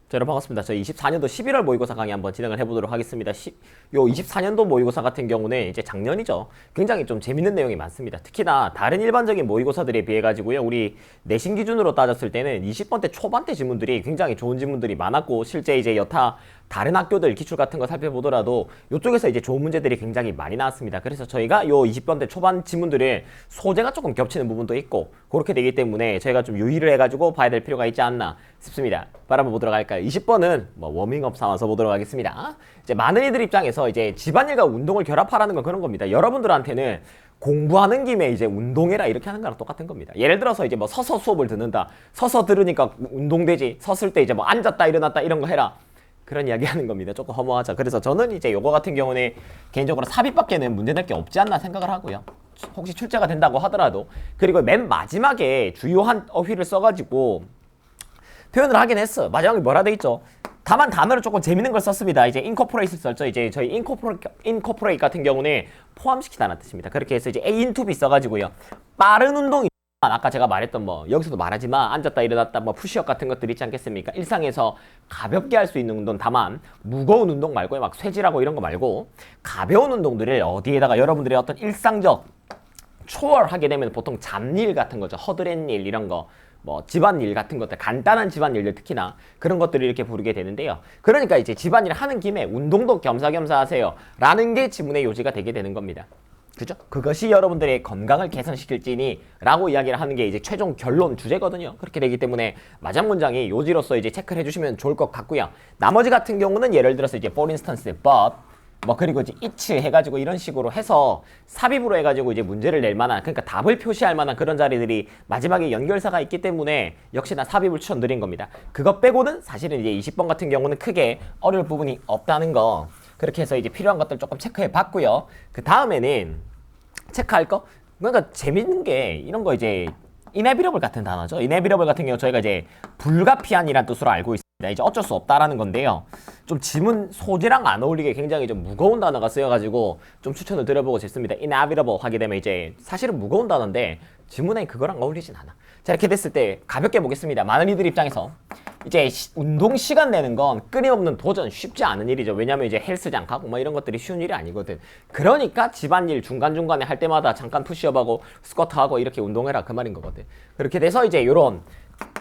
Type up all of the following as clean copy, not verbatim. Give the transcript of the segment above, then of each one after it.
자, 여러분 반갑습니다. 저희 24년도 11월 모의고사 강의 한번 진행을 해보도록 하겠습니다. 요 24년도 모의고사 같은 경우는 이제 작년이죠. 굉장히 좀 재밌는 내용이 많습니다. 특히나 다른 일반적인 모의고사들에 비해 가지고요. 우리 내신 기준으로 따졌을 때는 20번대 초반대 지문들이 굉장히 좋은 지문들이 많았고, 실제 이제 여타 다른 학교들 기출 같은 거 살펴보더라도 이쪽에서 이제 좋은 문제들이 굉장히 많이 나왔습니다. 그래서 저희가 요 20번대 초반 지문들을 소재가 조금 겹치는 부분도 있고 그렇게 되기 때문에 저희가 좀 유의를 해가지고 봐야 될 필요가 있지 않나 싶습니다. 바로 한번 보도록 할까요? 20번은 뭐 워밍업 삼아서 보도록 하겠습니다. 이제 많은 이들 입장에서 이제 집안일과 운동을 결합하라는 건 그런 겁니다. 여러분들한테는 공부하는 김에 이제 운동해라 이렇게 하는 거랑 똑같은 겁니다. 예를 들어서 이제 뭐 서서 수업을 듣는다. 서서 들으니까 운동되지. 섰을 때 이제 뭐 앉았다 일어났다 이런 거 해라. 그런 이야기 하는 겁니다. 조금 허무하죠. 그래서 저는 이제 요거 같은 경우는 개인적으로 삽입밖에는 문제될 게 없지 않나 생각을 하고요. 혹시 출제가 된다고 하더라도. 그리고 맨 마지막에 주요한 어휘를 써가지고 표현을 하긴 했어. 마지막에 뭐라 돼 있죠? 다만 단어를 조금 재밌는 걸 썼습니다. 이제 incorporate를 썼죠. 이제 저희 incorporate 같은 경우는 포함시키다는 뜻입니다. 그렇게 해서 이제 A into B 써가지고요. 빠른 운동이 아까 제가 말했던 뭐 여기서도 말하지만 앉았다 일어났다 뭐 푸시업 같은 것들 있지 않겠습니까? 일상에서 가볍게 할 수 있는 운동, 다만 무거운 운동 말고 막 쇠질하고 이런 거 말고 가벼운 운동들을 어디에다가 여러분들의 어떤 일상적 초월하게 되면 보통 잡일 같은 거죠. 허드렛일 이런 거, 뭐 집안일 같은 것들, 간단한 집안일들 특히나 그런 것들을 이렇게 부르게 되는데요. 그러니까 이제 집안일 하는 김에 운동도 겸사겸사 하세요 라는 게 지문의 요지가 되게 되는 겁니다. 그죠? 그것이 여러분들의 건강을 개선시킬지니 라고 이야기를 하는 게 이제 최종 결론 주제거든요. 그렇게 되기 때문에 마지막 문장이 요지로서 이제 체크를 해주시면 좋을 것 같고요. 나머지 같은 경우는 예를 들어서 이제 for instance, but 뭐 그리고 이제 each 해가지고 이런 식으로 해서 삽입으로 해가지고 이제 문제를 낼 만한, 그러니까 답을 표시할 만한 그런 자리들이 마지막에 연결사가 있기 때문에 역시나 삽입을 추천드린 겁니다. 그것 빼고는 사실은 이제 20번 같은 경우는 크게 어려울 부분이 없다는 거, 그렇게 해서 이제 필요한 것들 조금 체크해 봤고요. 그 다음에는 체크할 거? 그러니까 재밌는 게 이런 거 이제 inevitable 같은 단어죠. inevitable 같은 경우 저희가 이제 불가피한이란 뜻으로 알고 있습니다. 이제 어쩔 수 없다라는 건데요. 좀 지문 소재랑 안 어울리게 굉장히 좀 무거운 단어가 쓰여가지고 좀 추천을 드려보고 싶습니다. inevitable 하게 되면 이제 사실은 무거운 단어인데 지문에 그거랑 어울리진 않아. 자, 이렇게 됐을 때 가볍게 보겠습니다. 많은 이들 입장에서 이제 운동 시간 내는 건 끊임없는 도전, 쉽지 않은 일이죠. 왜냐면 이제 헬스장 가고 뭐 이런 것들이 쉬운 일이 아니거든. 그러니까 집안일 중간중간에 할 때마다 잠깐 푸시업하고 스쿼트하고 이렇게 운동해라 그 말인 거거든. 그렇게 돼서 이제 요런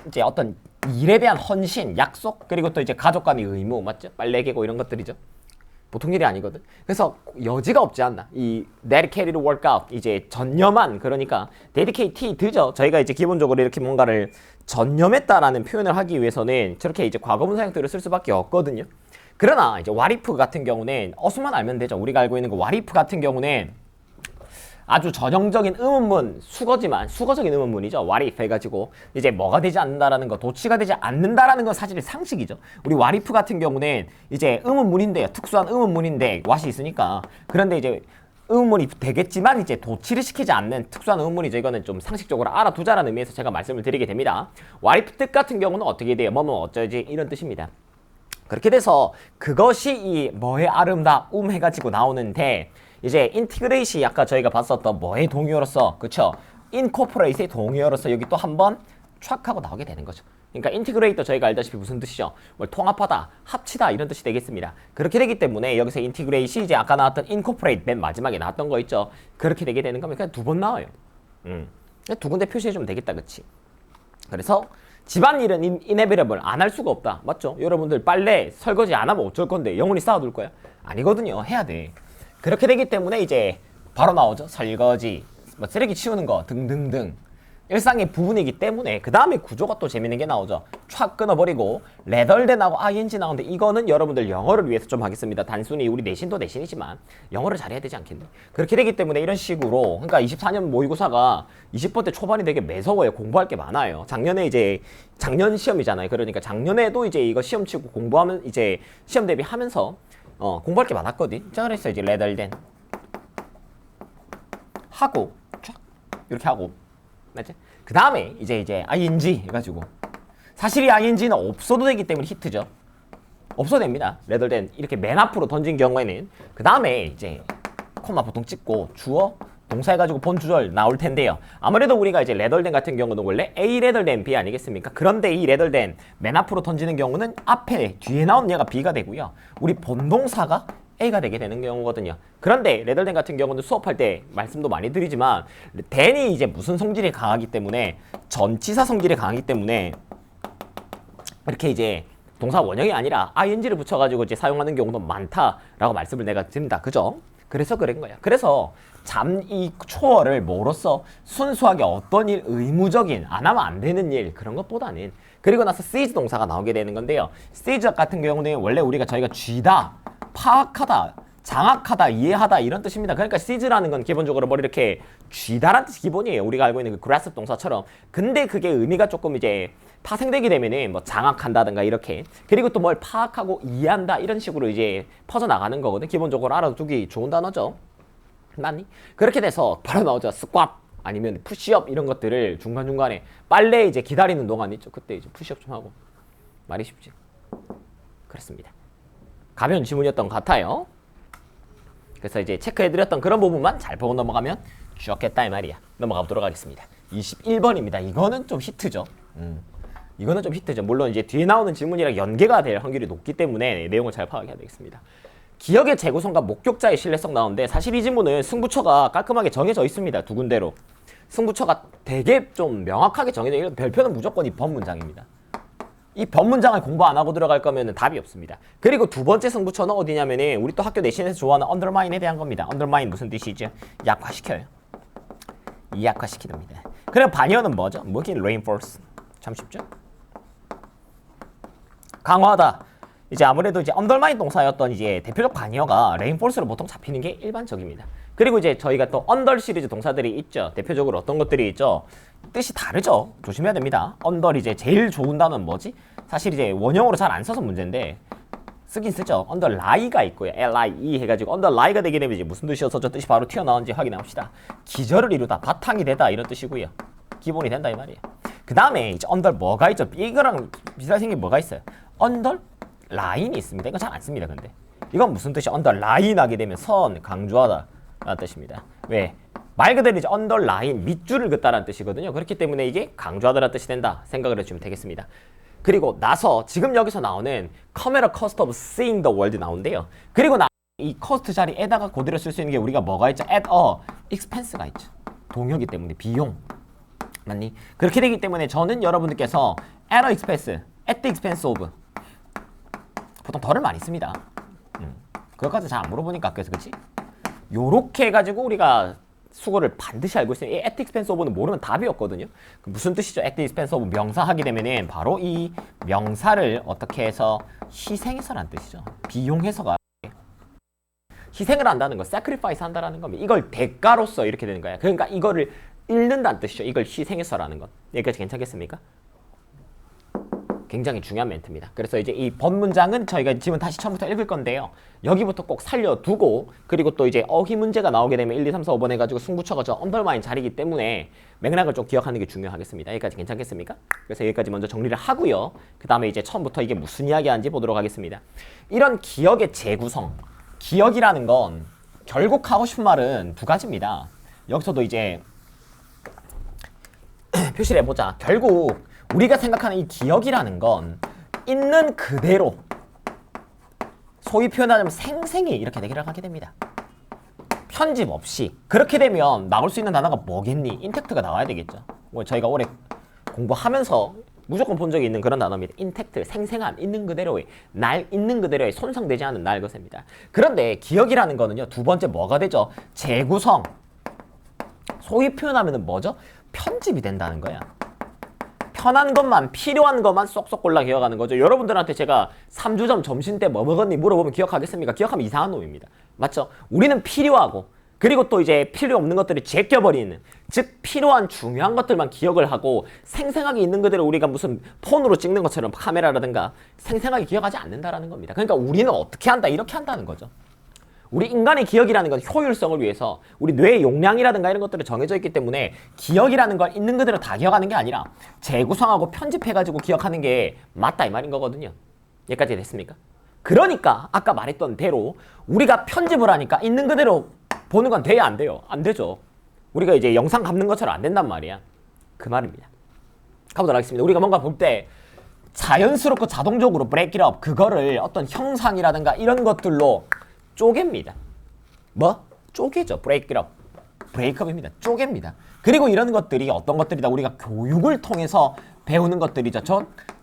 이제 어떤 일에 대한 헌신, 약속, 그리고 또 이제 가족 간의 의무, 맞죠? 빨래 개고 이런 것들이죠. 보통 일이 아니거든. 그래서 여지가 없지 않나. 이 dedicated workout, 이제 전념한, 그러니까 dedicated죠. 저희가 이제 기본적으로 이렇게 뭔가를 전념했다라는 표현을 하기 위해서는 저렇게 이제 과거분 사용들을 쓸 수밖에 없거든요. 그러나 이제 what if 같은 경우는 어수만 알면 되죠. 우리가 알고 있는 거 what if 같은 경우는 아주 전형적인 의문문, 수거적인 의문문이죠. what if 해가지고 이제 뭐가 되지 않는다라는 거, 도치가 되지 않는다라는 건 사실 상식이죠. 우리 what if 같은 경우는 이제 의문문인데요. 특수한 의문문인데 what이 있으니까. 그런데 이제 의문문이 되겠지만 이제 도치를 시키지 않는 특수한 의문문이죠. 이거는 좀 상식적으로 알아두자라는 의미에서 제가 말씀을 드리게 됩니다. what if 뜻 같은 경우는 어떻게 돼요? 뭐뭐 어쩌지 이런 뜻입니다. 그렇게 돼서 그것이 이 뭐의 아름다움 해가지고 나오는데, 이제 인티그레이시 아까 저희가 봤었던 뭐의 동의어로서, 그쵸? 인코퍼레이트의 동의어로서 여기 또 한번 촥 하고 나오게 되는 거죠. 그러니까 인티그레이터 저희가 알다시피 무슨 뜻이죠? 뭘 통합하다, 합치다 이런 뜻이 되겠습니다. 그렇게 되기 때문에 여기서 인티그레이시 이제 아까 나왔던 인코퍼레이트 맨 마지막에 나왔던 거 있죠? 그렇게 되게 되는 거면 그냥 두 번 나와요. 두 군데 표시해주면 되겠다, 그치? 그래서 집안일은 inevitable, 안 할 수가 없다. 맞죠? 여러분들 빨래, 설거지 안 하면 어쩔 건데 영원히 쌓아둘 거야? 아니거든요. 해야 돼. 그렇게 되기 때문에 이제 바로 나오죠. 설거지, 뭐 쓰레기 치우는 거 등등등. 일상의 부분이기 때문에 그 다음에 구조가 또 재밌는 게 나오죠. 촥 끊어버리고 rather than하고 ing 나오는데 이거는 여러분들 영어를 위해서 좀 하겠습니다. 단순히 우리 내신도 내신이지만 영어를 잘해야 되지 않겠니? 그렇게 되기 때문에 이런 식으로, 그러니까 24년 모의고사가 20번대 초반이 되게 매서워요. 공부할 게 많아요. 작년에 이제 작년 시험이잖아요. 그러니까 작년에도 이제 이거 시험 치고 공부하면 이제 시험 대비하면서 공부할 게 많았거든. 자, 그래서 이제 rather than 하고 촥 이렇게 하고, 맞지? 그 다음에 이제 ing 해가지고, 사실 이 ing는 없어도 되기 때문에 히트죠. 없어도 됩니다. rather than 이렇게 맨 앞으로 던진 경우에는. 그 다음에 이제 코마 보통 찍고 주어 동사 해가지고 본 주절 나올 텐데요. 아무래도 우리가 이제 rather than 같은 경우는 원래 A rather than B 아니겠습니까? 그런데 이 rather than 맨 앞으로 던지는 경우는 앞에 뒤에 나온 얘가 B가 되고요. 우리 본동사가 A가 되게 되는 경우거든요. 그런데 rather than 같은 경우는 수업할 때 말씀도 많이 드리지만 than이 이제 무슨 성질이 강하기 때문에 전치사 성질이 강하기 때문에 이렇게 이제 동사 원형이 아니라 ing를 붙여가지고 이제 사용하는 경우도 많다라고 말씀을 내가 드립니다. 그죠? 그래서 그런 거야. 그래서 이 초어를 뭐로써 순수하게 어떤 일, 의무적인, 안 하면 안 되는 일 그런 것보다는 그리고 나서 seize 동사가 나오게 되는 건데요. seize 같은 경우는 원래 저희가 쥐다, 파악하다, 장악하다, 이해하다 이런 뜻입니다. 그러니까 seize라는 건 기본적으로 뭐 이렇게 쥐다라는 뜻이 기본이에요. 우리가 알고 있는 그 grasp 동사처럼. 근데 그게 의미가 조금 이제 파생되게 되면은 뭐 장악한다든가 이렇게 그리고 또 뭘 파악하고 이해한다 이런 식으로 이제 퍼져나가는 거거든. 기본적으로 알아두기 좋은 단어죠. 맞니? 그렇게 돼서 바로 나오죠. 스쿼트 아니면 푸시업 이런 것들을 중간중간에 빨래 이제 기다리는 동안 있죠. 그때 이제 푸시업 좀 하고 말이 쉽지. 그렇습니다. 가벼운 지문이었던 것 같아요. 그래서 이제 체크해드렸던 그런 부분만 잘 보고 넘어가면 좋겠다 이 말이야. 넘어가 보도록 하겠습니다. 21번입니다. 이거는 좀 히트죠. 이거는 좀 히트죠. 물론 이제 뒤에 나오는 질문이랑 연계가 될 확률이 높기 때문에 내용을 잘 파악해야 되겠습니다. 기억의 재구성과 목격자의 신뢰성 나오는데 사실 이 질문은 승부처가 깔끔하게 정해져 있습니다. 두 군데로. 승부처가 되게 좀 명확하게 정해져 있는 별표는 무조건 이 번문장입니다. 이 번문장을 공부 안 하고 들어갈 거면 답이 없습니다. 그리고 두 번째 승부처는 어디냐면은 우리 또 학교 내신에서 좋아하는 undermine에 대한 겁니다. undermine 무슨 뜻이죠? 약화시켜요. 약화시키답니다. 그리고 반연은 뭐죠? 뭐긴 reinforce. 참 쉽죠? 강화하다. 이제 아무래도 이제 undermine 동사였던 이제 대표적 관여가 reinforce로 보통 잡히는 게 일반적입니다. 그리고 이제 저희가 또 under 시리즈 동사들이 있죠. 대표적으로 어떤 것들이 있죠. 뜻이 다르죠. 조심해야 됩니다. under 이제 제일 좋은 단어는 뭐지? 사실 이제 원형으로 잘 안 써서 문제인데 쓰긴 쓰죠. underlie가 있고요. lie 해가지고 underlie가 되게 되면 이제 무슨 뜻이어서 저 뜻이 바로 튀어나오는지 확인합시다. 기저를 이루다, 바탕이 되다 이런 뜻이고요. 기본이 된다 이 말이에요. 그 다음에 이제 under 뭐가 있죠? 이거랑 비슷하게 생긴 뭐가 있어요? under 라인이 있습니다. 이거 잘 안 씁니다. 근데 이건 무슨 뜻이야? underline 하게 되면 선, 강조하다 라는 뜻입니다. 왜? 말 그대로 이제 underline, 밑줄을 긋다라는 뜻이거든요. 그렇기 때문에 이게 강조하다라는 뜻이 된다 생각을 해주면 되겠습니다. 그리고 나서 지금 여기서 나오는 come at a cost of seeing the world 나오는데요. 그리고 이 cost 자리에다가 그대로 쓸 수 있는 게 우리가 뭐가 있죠? at a expense가 있죠. 동요기 때문에 비용. 맞니? 그렇게 되기 때문에 저는 여러분들께서 at a expense, at the expense of 보통 덜을 많이 씁니다. 그것까지 잘 안 물어보니까 학교에서 그치? 요렇게 해가지고 우리가 수거를 반드시 알고 있어요. 이 at the expense of는 모르면 답이 없거든요. 무슨 뜻이죠? at the expense of 명사 하게 되면은 바로 이 명사를 어떻게 해서 희생해서라는 뜻이죠. 비용해서가 희생을 한다는 거, sacrifice 한다라는 겁니다. 이걸 대가로서 이렇게 되는 거야. 그러니까 이거를 잃는다는 뜻이죠. 이걸 희생해서라는 것. 여기까지 괜찮겠습니까? 굉장히 중요한 멘트입니다. 그래서 이제 이 번문장은 저희가 지금 다시 처음부터 읽을 건데요. 여기부터 꼭 살려두고 그리고 또 이제 어휘 문제가 나오게 되면 1, 2, 3, 4, 5번 해가지고 승부처가 저 언더마인 자리이기 때문에 맥락을 좀 기억하는 게 중요하겠습니다. 여기까지 괜찮겠습니까? 그래서 여기까지 먼저 정리를 하고요. 그 다음에 이제 처음부터 이게 무슨 이야기하는지 보도록 하겠습니다. 이런 기억의 재구성, 기억이라는 건 결국 하고 싶은 말은 두 가지입니다. 여기서도 이제 표시를 해보자. 결국 우리가 생각하는 이 기억이라는 건 있는 그대로 소위 표현하자면 생생히 이렇게 되기를 하게 됩니다. 편집 없이. 그렇게 되면 나올 수 있는 단어가 뭐겠니? 인텍트가 나와야 되겠죠. 저희가 올해 공부하면서 무조건 본 적이 있는 그런 단어입니다. 인텍트, 생생한, 있는 그대로의, 있는 그대로의 손상되지 않은 날 것입니다. 그런데 기억이라는 거는요. 두 번째 뭐가 되죠? 재구성. 소위 표현하면 뭐죠? 편집이 된다는 거야. 편한 것만, 필요한 것만 쏙쏙 골라 기억하는 거죠. 여러분들한테 제가 3주점 점심 때 뭐 먹었니 물어보면 기억하겠습니까? 기억하면 이상한 놈입니다. 맞죠? 우리는 필요하고 그리고 또 이제 필요 없는 것들을 제껴버리는, 즉 필요한 중요한 것들만 기억을 하고 생생하게 있는 그대로 우리가 무슨 폰으로 찍는 것처럼 카메라라든가 생생하게 기억하지 않는다라는 겁니다. 그러니까 우리는 어떻게 한다? 이렇게 한다는 거죠. 우리 인간의 기억이라는 건 효율성을 위해서 우리 뇌의 용량이라든가 이런 것들이 정해져 있기 때문에 기억이라는 걸 있는 그대로 다 기억하는 게 아니라 재구성하고 편집해가지고 기억하는 게 맞다 이 말인 거거든요. 여기까지 됐습니까? 그러니까 아까 말했던 대로 우리가 편집을 하니까 있는 그대로 보는 건 돼야 안 돼요? 안 되죠. 우리가 이제 영상 감는 것처럼 안 된단 말이야. 그 말입니다. 가보도록 하겠습니다. 우리가 뭔가 볼 때 자연스럽고 자동적으로 break it up, 그거를 어떤 형상이라든가 이런 것들로 쪼갭니다. 뭐? 쪼개죠. break it up. break up입니다. 쪼갭니다. 그리고 이런 것들이 어떤 것들이다? 우리가 교육을 통해서 배우는 것들이죠.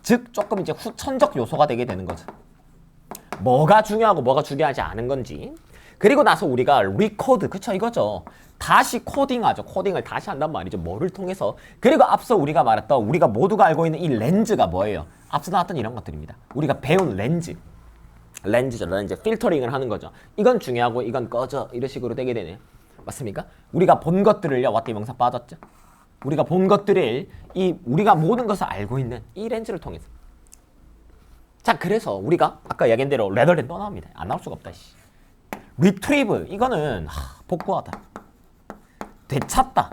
즉 조금 이제 후천적 요소가 되게 되는 거죠. 뭐가 중요하고 뭐가 중요하지 않은 건지. 그리고 나서 우리가 리코드, 그쵸, 이거죠. 다시 코딩하죠. 코딩을 다시 한단 말이죠. 뭐를 통해서. 그리고 앞서 우리가 말했던, 우리가 모두가 알고 있는 이 렌즈가 뭐예요? 앞서 나왔던 이런 것들입니다. 우리가 배운 렌즈죠. 렌즈. 필터링을 하는 거죠. 이건 중요하고 이건 꺼져. 이런 식으로 되게 되네요. 맞습니까? 우리가 본 것들을요. 왔다 명사 빠졌죠. 우리가 본 것들을 우리가 모든 것을 알고 있는 이 렌즈를 통해서. 자, 그래서 우리가 아까 이야기한 대로 레더랜 또 나옵니다. 안 나올 수가 없다. 리트리브, 이거는 복구하다, 되찾다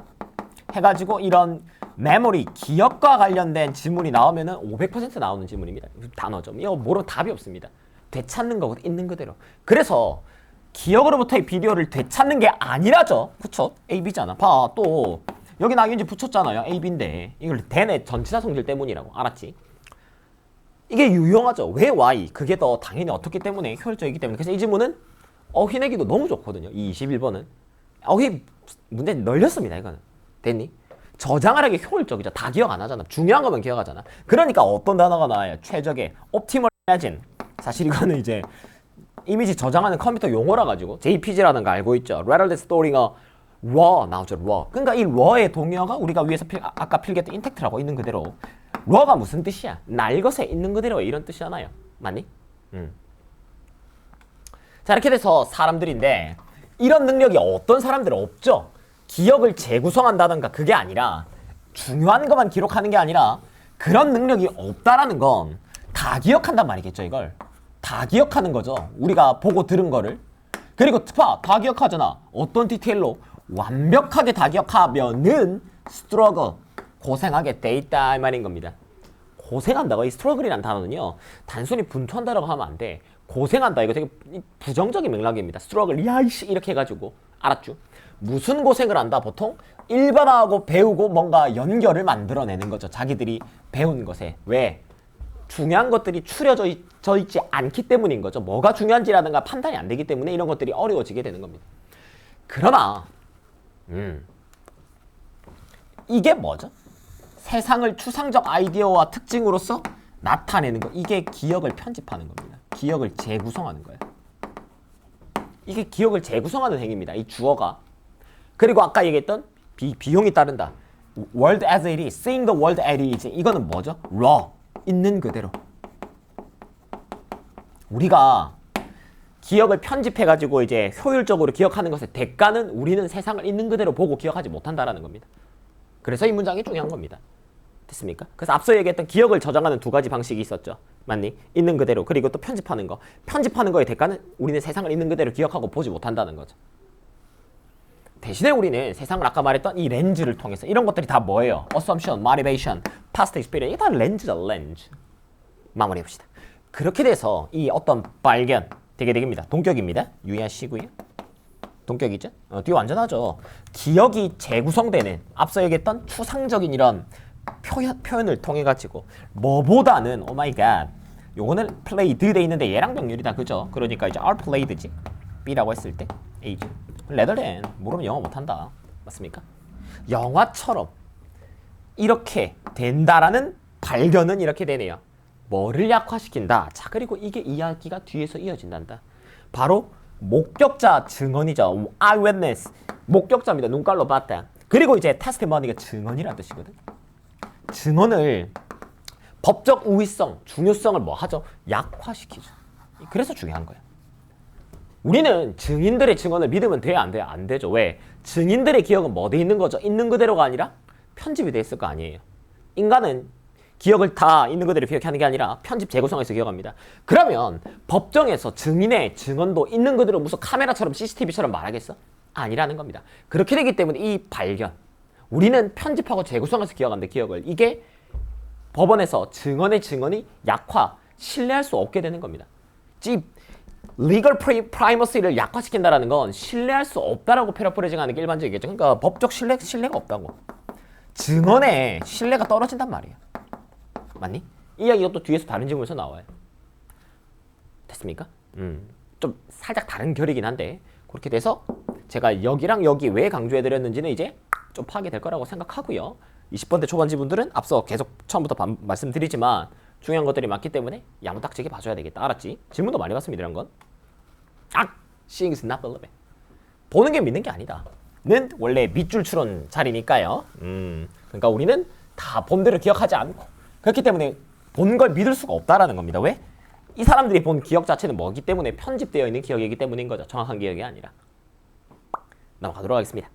해가지고 이런 메모리, 기억과 관련된 지문이 나오면은 500% 나오는 지문입니다. 단어죠. 이거 뭐로 답이 없습니다. 되찾는 거고 있는 그대로. 그래서 기억으로부터의 비디오를 되찾는 게 아니라죠. 그쵸? AB잖아. 봐, 또 여기 나 이제 붙였잖아요. AB인데 이걸 대내 전치사 성질 때문이라고. 알았지? 이게 유용하죠. 왜 Y? 그게 더 당연히 어떻기 때문에 효율적이기 때문에. 그래서 이 지문은 어휘 내기도 너무 좋거든요. 이 21번은 어휘 문제 널렸습니다. 이거는. 됐니? 저장을 하기 효율적이죠. 다 기억 안 하잖아. 중요한 것만 기억하잖아. 그러니까 어떤 단어가 나와요? 최적의 Optimal Imagine. 사실 이거는 이제 이미지 저장하는 컴퓨터 용어라 가지고 JPG라는 거 알고 있죠. Rather than storing a raw 나오죠. raw. 그러니까 이 raw의 동의어가 우리가 위에서 아까 필기했던 intact라고 있는 그대로. raw가 무슨 뜻이야? 날 것에 있는 그대로 이런 뜻이잖아요. 맞니? 자, 이렇게 돼서 사람들인데 이런 능력이 어떤 사람들은 없죠. 기억을 재구성한다던가 그게 아니라 중요한 것만 기록하는 게 아니라 그런 능력이 없다라는 건 다 기억한단 말이겠죠. 이걸 다 기억하는 거죠. 우리가 보고 들은 거를. 그리고 다 기억하잖아. 어떤 디테일로? 완벽하게 다 기억하면은 struggle, 고생하게 돼 있다 이 말인 겁니다. 고생한다고. 이 struggle이라는 단어는요, 단순히 분투한다라고 하면 안 돼. 고생한다, 이거 되게 부정적인 맥락입니다. struggle, 야이씨 이렇게 해가지고. 알았죠? 무슨 고생을 한다? 보통 일반화하고 배우고 뭔가 연결을 만들어내는 거죠. 자기들이 배운 것에. 왜? 중요한 것들이 추려져 있지 않기 때문인 거죠. 뭐가 중요한지라든가 판단이 안 되기 때문에 이런 것들이 어려워지게 되는 겁니다. 그러나 이게 뭐죠? 세상을 추상적 아이디어와 특징으로서 나타내는 거. 이게 기억을 편집하는 겁니다. 기억을 재구성하는 거예요. 이게 기억을 재구성하는 행위입니다. 이 주어가. 그리고 아까 얘기했던 비용이 따른다. world as it is, seeing the world as it is. 이거는 뭐죠? raw. 있는 그대로. 우리가 기억을 편집해가지고 이제 효율적으로 기억하는 것의 대가는 우리는 세상을 있는 그대로 보고 기억하지 못한다라는 겁니다. 그래서 이 문장이 중요한 겁니다. 됐습니까? 그래서 앞서 얘기했던 기억을 저장하는 두 가지 방식이 있었죠. 맞니? 있는 그대로. 그리고 또 편집하는 거. 편집하는 거의 대가는 우리는 세상을 있는 그대로 기억하고 보지 못한다는 거죠. 대신에 우리는 세상을 아까 말했던 이 렌즈를 통해서 이런 것들이 다 뭐예요? Assumption, Motivation, Past Experience. 이게 다 렌즈죠. 렌즈. 마무리해봅시다. 그렇게 돼서 이 어떤 발견 되게 됩니다. 동격입니다. 유의하시고요. 동격이죠? 뒤에 완전하죠. 기억이 재구성되는 앞서 얘기했던 추상적인 이런 표현을 통해 가지고 뭐보다는 오마이갓 요거는 played 돼 있는데 얘랑 병렬이다. 그죠? 그러니까 이제 are played지. B라고 했을 때 A죠. 레더랜 모르면 영어 못한다. 맞습니까? 영화처럼 이렇게 된다라는 발견은 이렇게 되네요. 뭐를 약화시킨다. 자, 그리고 이게 이야기가 뒤에서 이어진단다. 바로 목격자 증언이죠. eyewitness. 목격자입니다. 눈깔로 봤다. 그리고 이제 testimony가 증언이라는 뜻이거든. 증언을 법적 우위성, 중요성을 뭐 하죠? 약화시키죠. 그래서 중요한 거예요. 우리는 증인들의 증언을 믿으면 돼요? 안 돼요? 안 되죠. 왜? 증인들의 기억은 뭐 돼 있는 거죠? 있는 그대로가 아니라 편집이 돼 있을 거 아니에요. 인간은 기억을 다 있는 그대로 기억하는 게 아니라 편집 재구성해서 기억합니다. 그러면 법정에서 증인의 증언도 있는 그대로 무슨 카메라처럼 CCTV처럼 말하겠어? 아니라는 겁니다. 그렇게 되기 때문에 이 발견, 우리는 편집하고 재구성해서 기억하는데 기억을, 이게 법원에서 증언의 증언이 약화, 신뢰할 수 없게 되는 겁니다. legal primacy를 약화시킨다라는 건 신뢰할 수 없다라고 패러프레징하는 게 일반적이겠죠. 그러니까 법적 신뢰가 없다고. 증언에 신뢰가 떨어진단 말이야. 맞니? 이 이야기가 또 뒤에서 다른 질문에서 나와요. 됐습니까? 좀 살짝 다른 결이긴 한데 그렇게 돼서 제가 여기랑 여기 왜 강조해드렸는지는 이제 좀 파악이 될 거라고 생각하고요. 20번대 초반지분들은 앞서 계속 처음부터 말씀드리지만 중요한 것들이 많기 때문에 야무딱지게 봐줘야 되겠다. 알았지? 질문도 많이 받습니다. 이런 건. Seeing is not believing. 보는 게 믿는 게 아니다. 는 원래 밑줄 추론 자리니까요. 그러니까 우리는 다 본대로 기억하지 않고 그렇기 때문에 본 걸 믿을 수가 없다라는 겁니다. 왜? 이 사람들이 본 기억 자체는 뭐기 때문에 편집되어 있는 기억이기 때문인 거죠. 정확한 기억이 아니라. 넘어가도록 하겠습니다.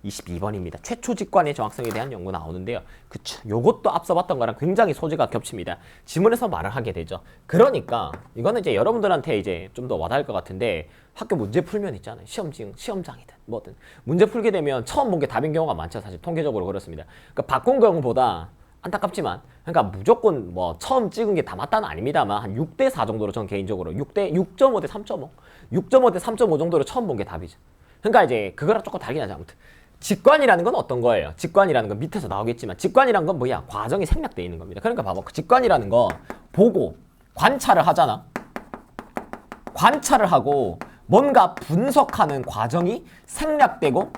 22번입니다. 최초 직관의 정확성에 대한 연구 나오는데요. 그쵸. 요것도 앞서 봤던 거랑 굉장히 소재가 겹칩니다. 지문에서 말을 하게 되죠. 그러니까 이거는 이제 여러분들한테 이제 좀 더 와닿을 것 같은데 학교 문제 풀면 있잖아요. 시험장이든 뭐든 문제 풀게 되면 처음 본 게 답인 경우가 많죠. 사실 통계적으로 그렇습니다. 그러니까 바꾼 경우보다 안타깝지만 그러니까 무조건 뭐 처음 찍은 게 다 맞다는 아닙니다만 한 6대4 정도로 전 개인적으로 6.5 대 3.5 6.5 대 3.5 정도로 처음 본 게 답이죠. 그러니까 이제 그거랑 조금 다르긴 하죠. 아무튼 직관이라는 건 어떤 거예요? 직관이라는 건 밑에서 나오겠지만 직관이라는 건 뭐야? 과정이 생략되어 있는 겁니다. 그러니까 봐봐. 직관이라는 거 보고 관찰을 하잖아. 관찰을 하고 뭔가 분석하는 과정이 생략되고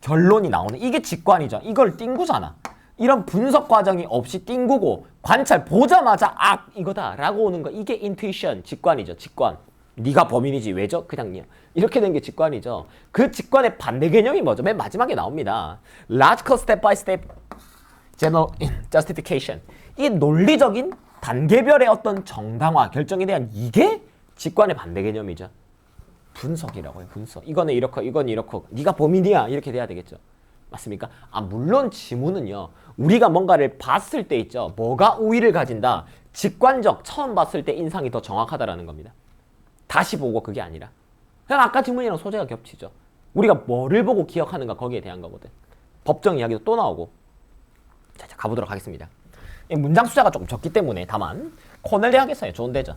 결론이 나오는 이게 직관이죠. 이걸 띵구잖아. 이런 분석 과정이 없이 띵구고 관찰 보자마자 이거다 라고 오는 거 이게 인투이션 직관이죠. 직관. 네가 범인이지 왜죠? 그냥 이렇게 된 게 직관이죠. 그 직관의 반대 개념이 뭐죠? 맨 마지막에 나옵니다. Logical step by step general justification. 이 논리적인 단계별의 어떤 정당화 결정에 대한 이게 직관의 반대 개념이죠. 분석이라고 해요. 분석. 이거는 이렇고 이건 이렇고 네가 범인이야 이렇게 돼야 되겠죠. 맞습니까? 물론 지문은요. 우리가 뭔가를 봤을 때 있죠. 뭐가 우위를 가진다. 직관적 처음 봤을 때 인상이 더 정확하다라는 겁니다. 다시 보고 그게 아니라 그냥 아까 질문이랑 소재가 겹치죠. 우리가 뭐를 보고 기억하는가 거기에 대한 거거든. 법정 이야기도 또 나오고. 자, 가보도록 하겠습니다. 문장 숫자가 조금 적기 때문에 다만 코넬 대학에서의 좋은 데죠.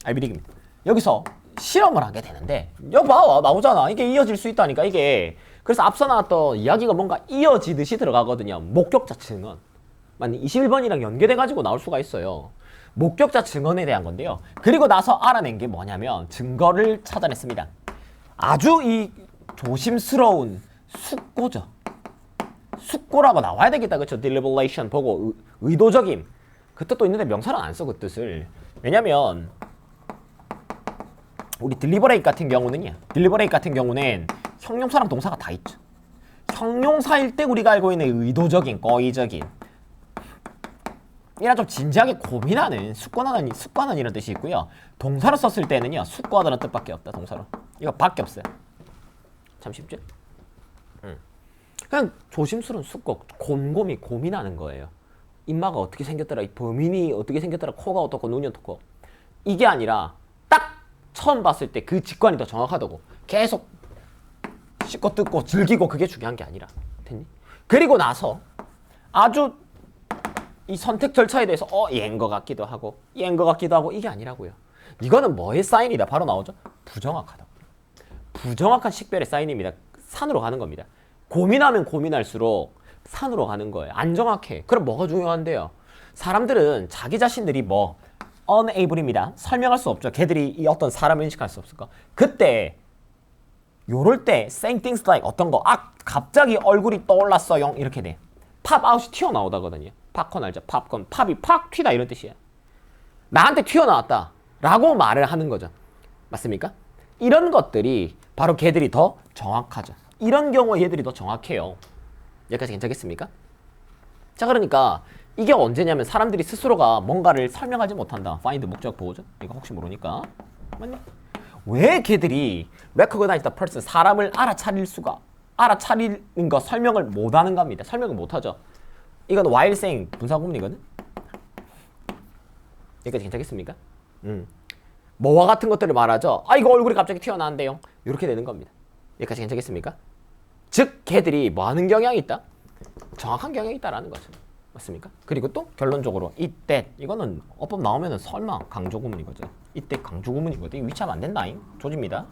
알비릭입니다. 여기서 실험을 하게 되는데 여봐 나오잖아. 이게 이어질 수 있다니까 이게. 그래서 앞서 나왔던 이야기가 뭔가 이어지듯이 들어가거든요. 목격자 증언. 21번이랑 연계돼가지고 나올 수가 있어요. 목격자 증언에 대한 건데요. 그리고 나서 알아낸 게 뭐냐면 증거를 찾아냈습니다. 아주 이 조심스러운 숙고죠. 숙고라고 나와야 되겠다. 그렇죠? deliberation 보고 의도적임. 그 뜻도 있는데 명사는 안 써 그 뜻을. 왜냐면 우리 deliberate 같은 경우는 형용사랑 동사가 다 있죠. 형용사일 때 우리가 알고 있는 의도적인, 꺼이적인 이랑 좀 진지하게 고민하는 숙고하는 이런 뜻이 있고요. 동사로 썼을 때는요. 숙고하다는 뜻밖에 없다. 동사로. 이거 밖에 없어요. 참 쉽죠? 그냥 조심스러운 숙고, 곰곰이 고민하는 거예요. 이마가 어떻게 생겼더라, 이 범인이 어떻게 생겼더라, 코가 어떻고 눈이 어떻고 이게 아니라 딱 처음 봤을 때 그 직관이 더 정확하다고. 계속 씹고 뜯고 즐기고 그게 중요한 게 아니라 됐니? 그리고 나서 아주 이 선택 절차에 대해서 얘인 것 같기도 하고 이게 아니라고요. 이거는 뭐의 사인이다? 바로 나오죠. 부정확하다. 부정확한 식별의 사인입니다. 산으로 가는 겁니다. 고민하면 고민할수록 산으로 가는 거예요. 안 정확해. 그럼 뭐가 중요한데요? 사람들은 자기 자신들이 unable입니다. 설명할 수 없죠. 걔들이 이 어떤 사람을 인식할 수 없을까? 그때 요럴 때 saying things like 어떤 거 갑자기 얼굴이 떠올랐어요 이렇게 돼. 팝아웃이 튀어나오다거든요. 팝콘 알죠? 팝콘. 팝이 팍 튀다 이런 뜻이에요. 나한테 튀어나왔다 라고 말을 하는 거죠. 맞습니까? 이런 것들이 바로 걔들이 더 정확하죠. 이런 경우에 얘들이 더 정확해요. 여기까지 괜찮겠습니까? 자, 그러니까 이게 언제냐면 사람들이 스스로가 뭔가를 설명하지 못한다. find 목적 보호죠. 이거 혹시 모르니까. 맞네. 왜 걔들이 recognize the person, 사람을 알아차리는 거 설명을 못하는 겁니다. 설명을 못하죠. 이건 while saying 분사구문이거든. 여기까지 괜찮겠습니까? 뭐와 같은 것들을 말하죠. 이거 얼굴이 갑자기 튀어나왔는데요. 이렇게 되는 겁니다. 여기까지 괜찮겠습니까? 즉 걔들이 뭐 하는 경향이 있다? 정확한 경향이 있다라는 거죠. 맞습니까? 그리고 또 결론적으로 it, that 이거는 어법 나오면은 설마 강조구문이거죠. 이때 강조 구문이거든. 위치하면 안 된다잉. 조집니다.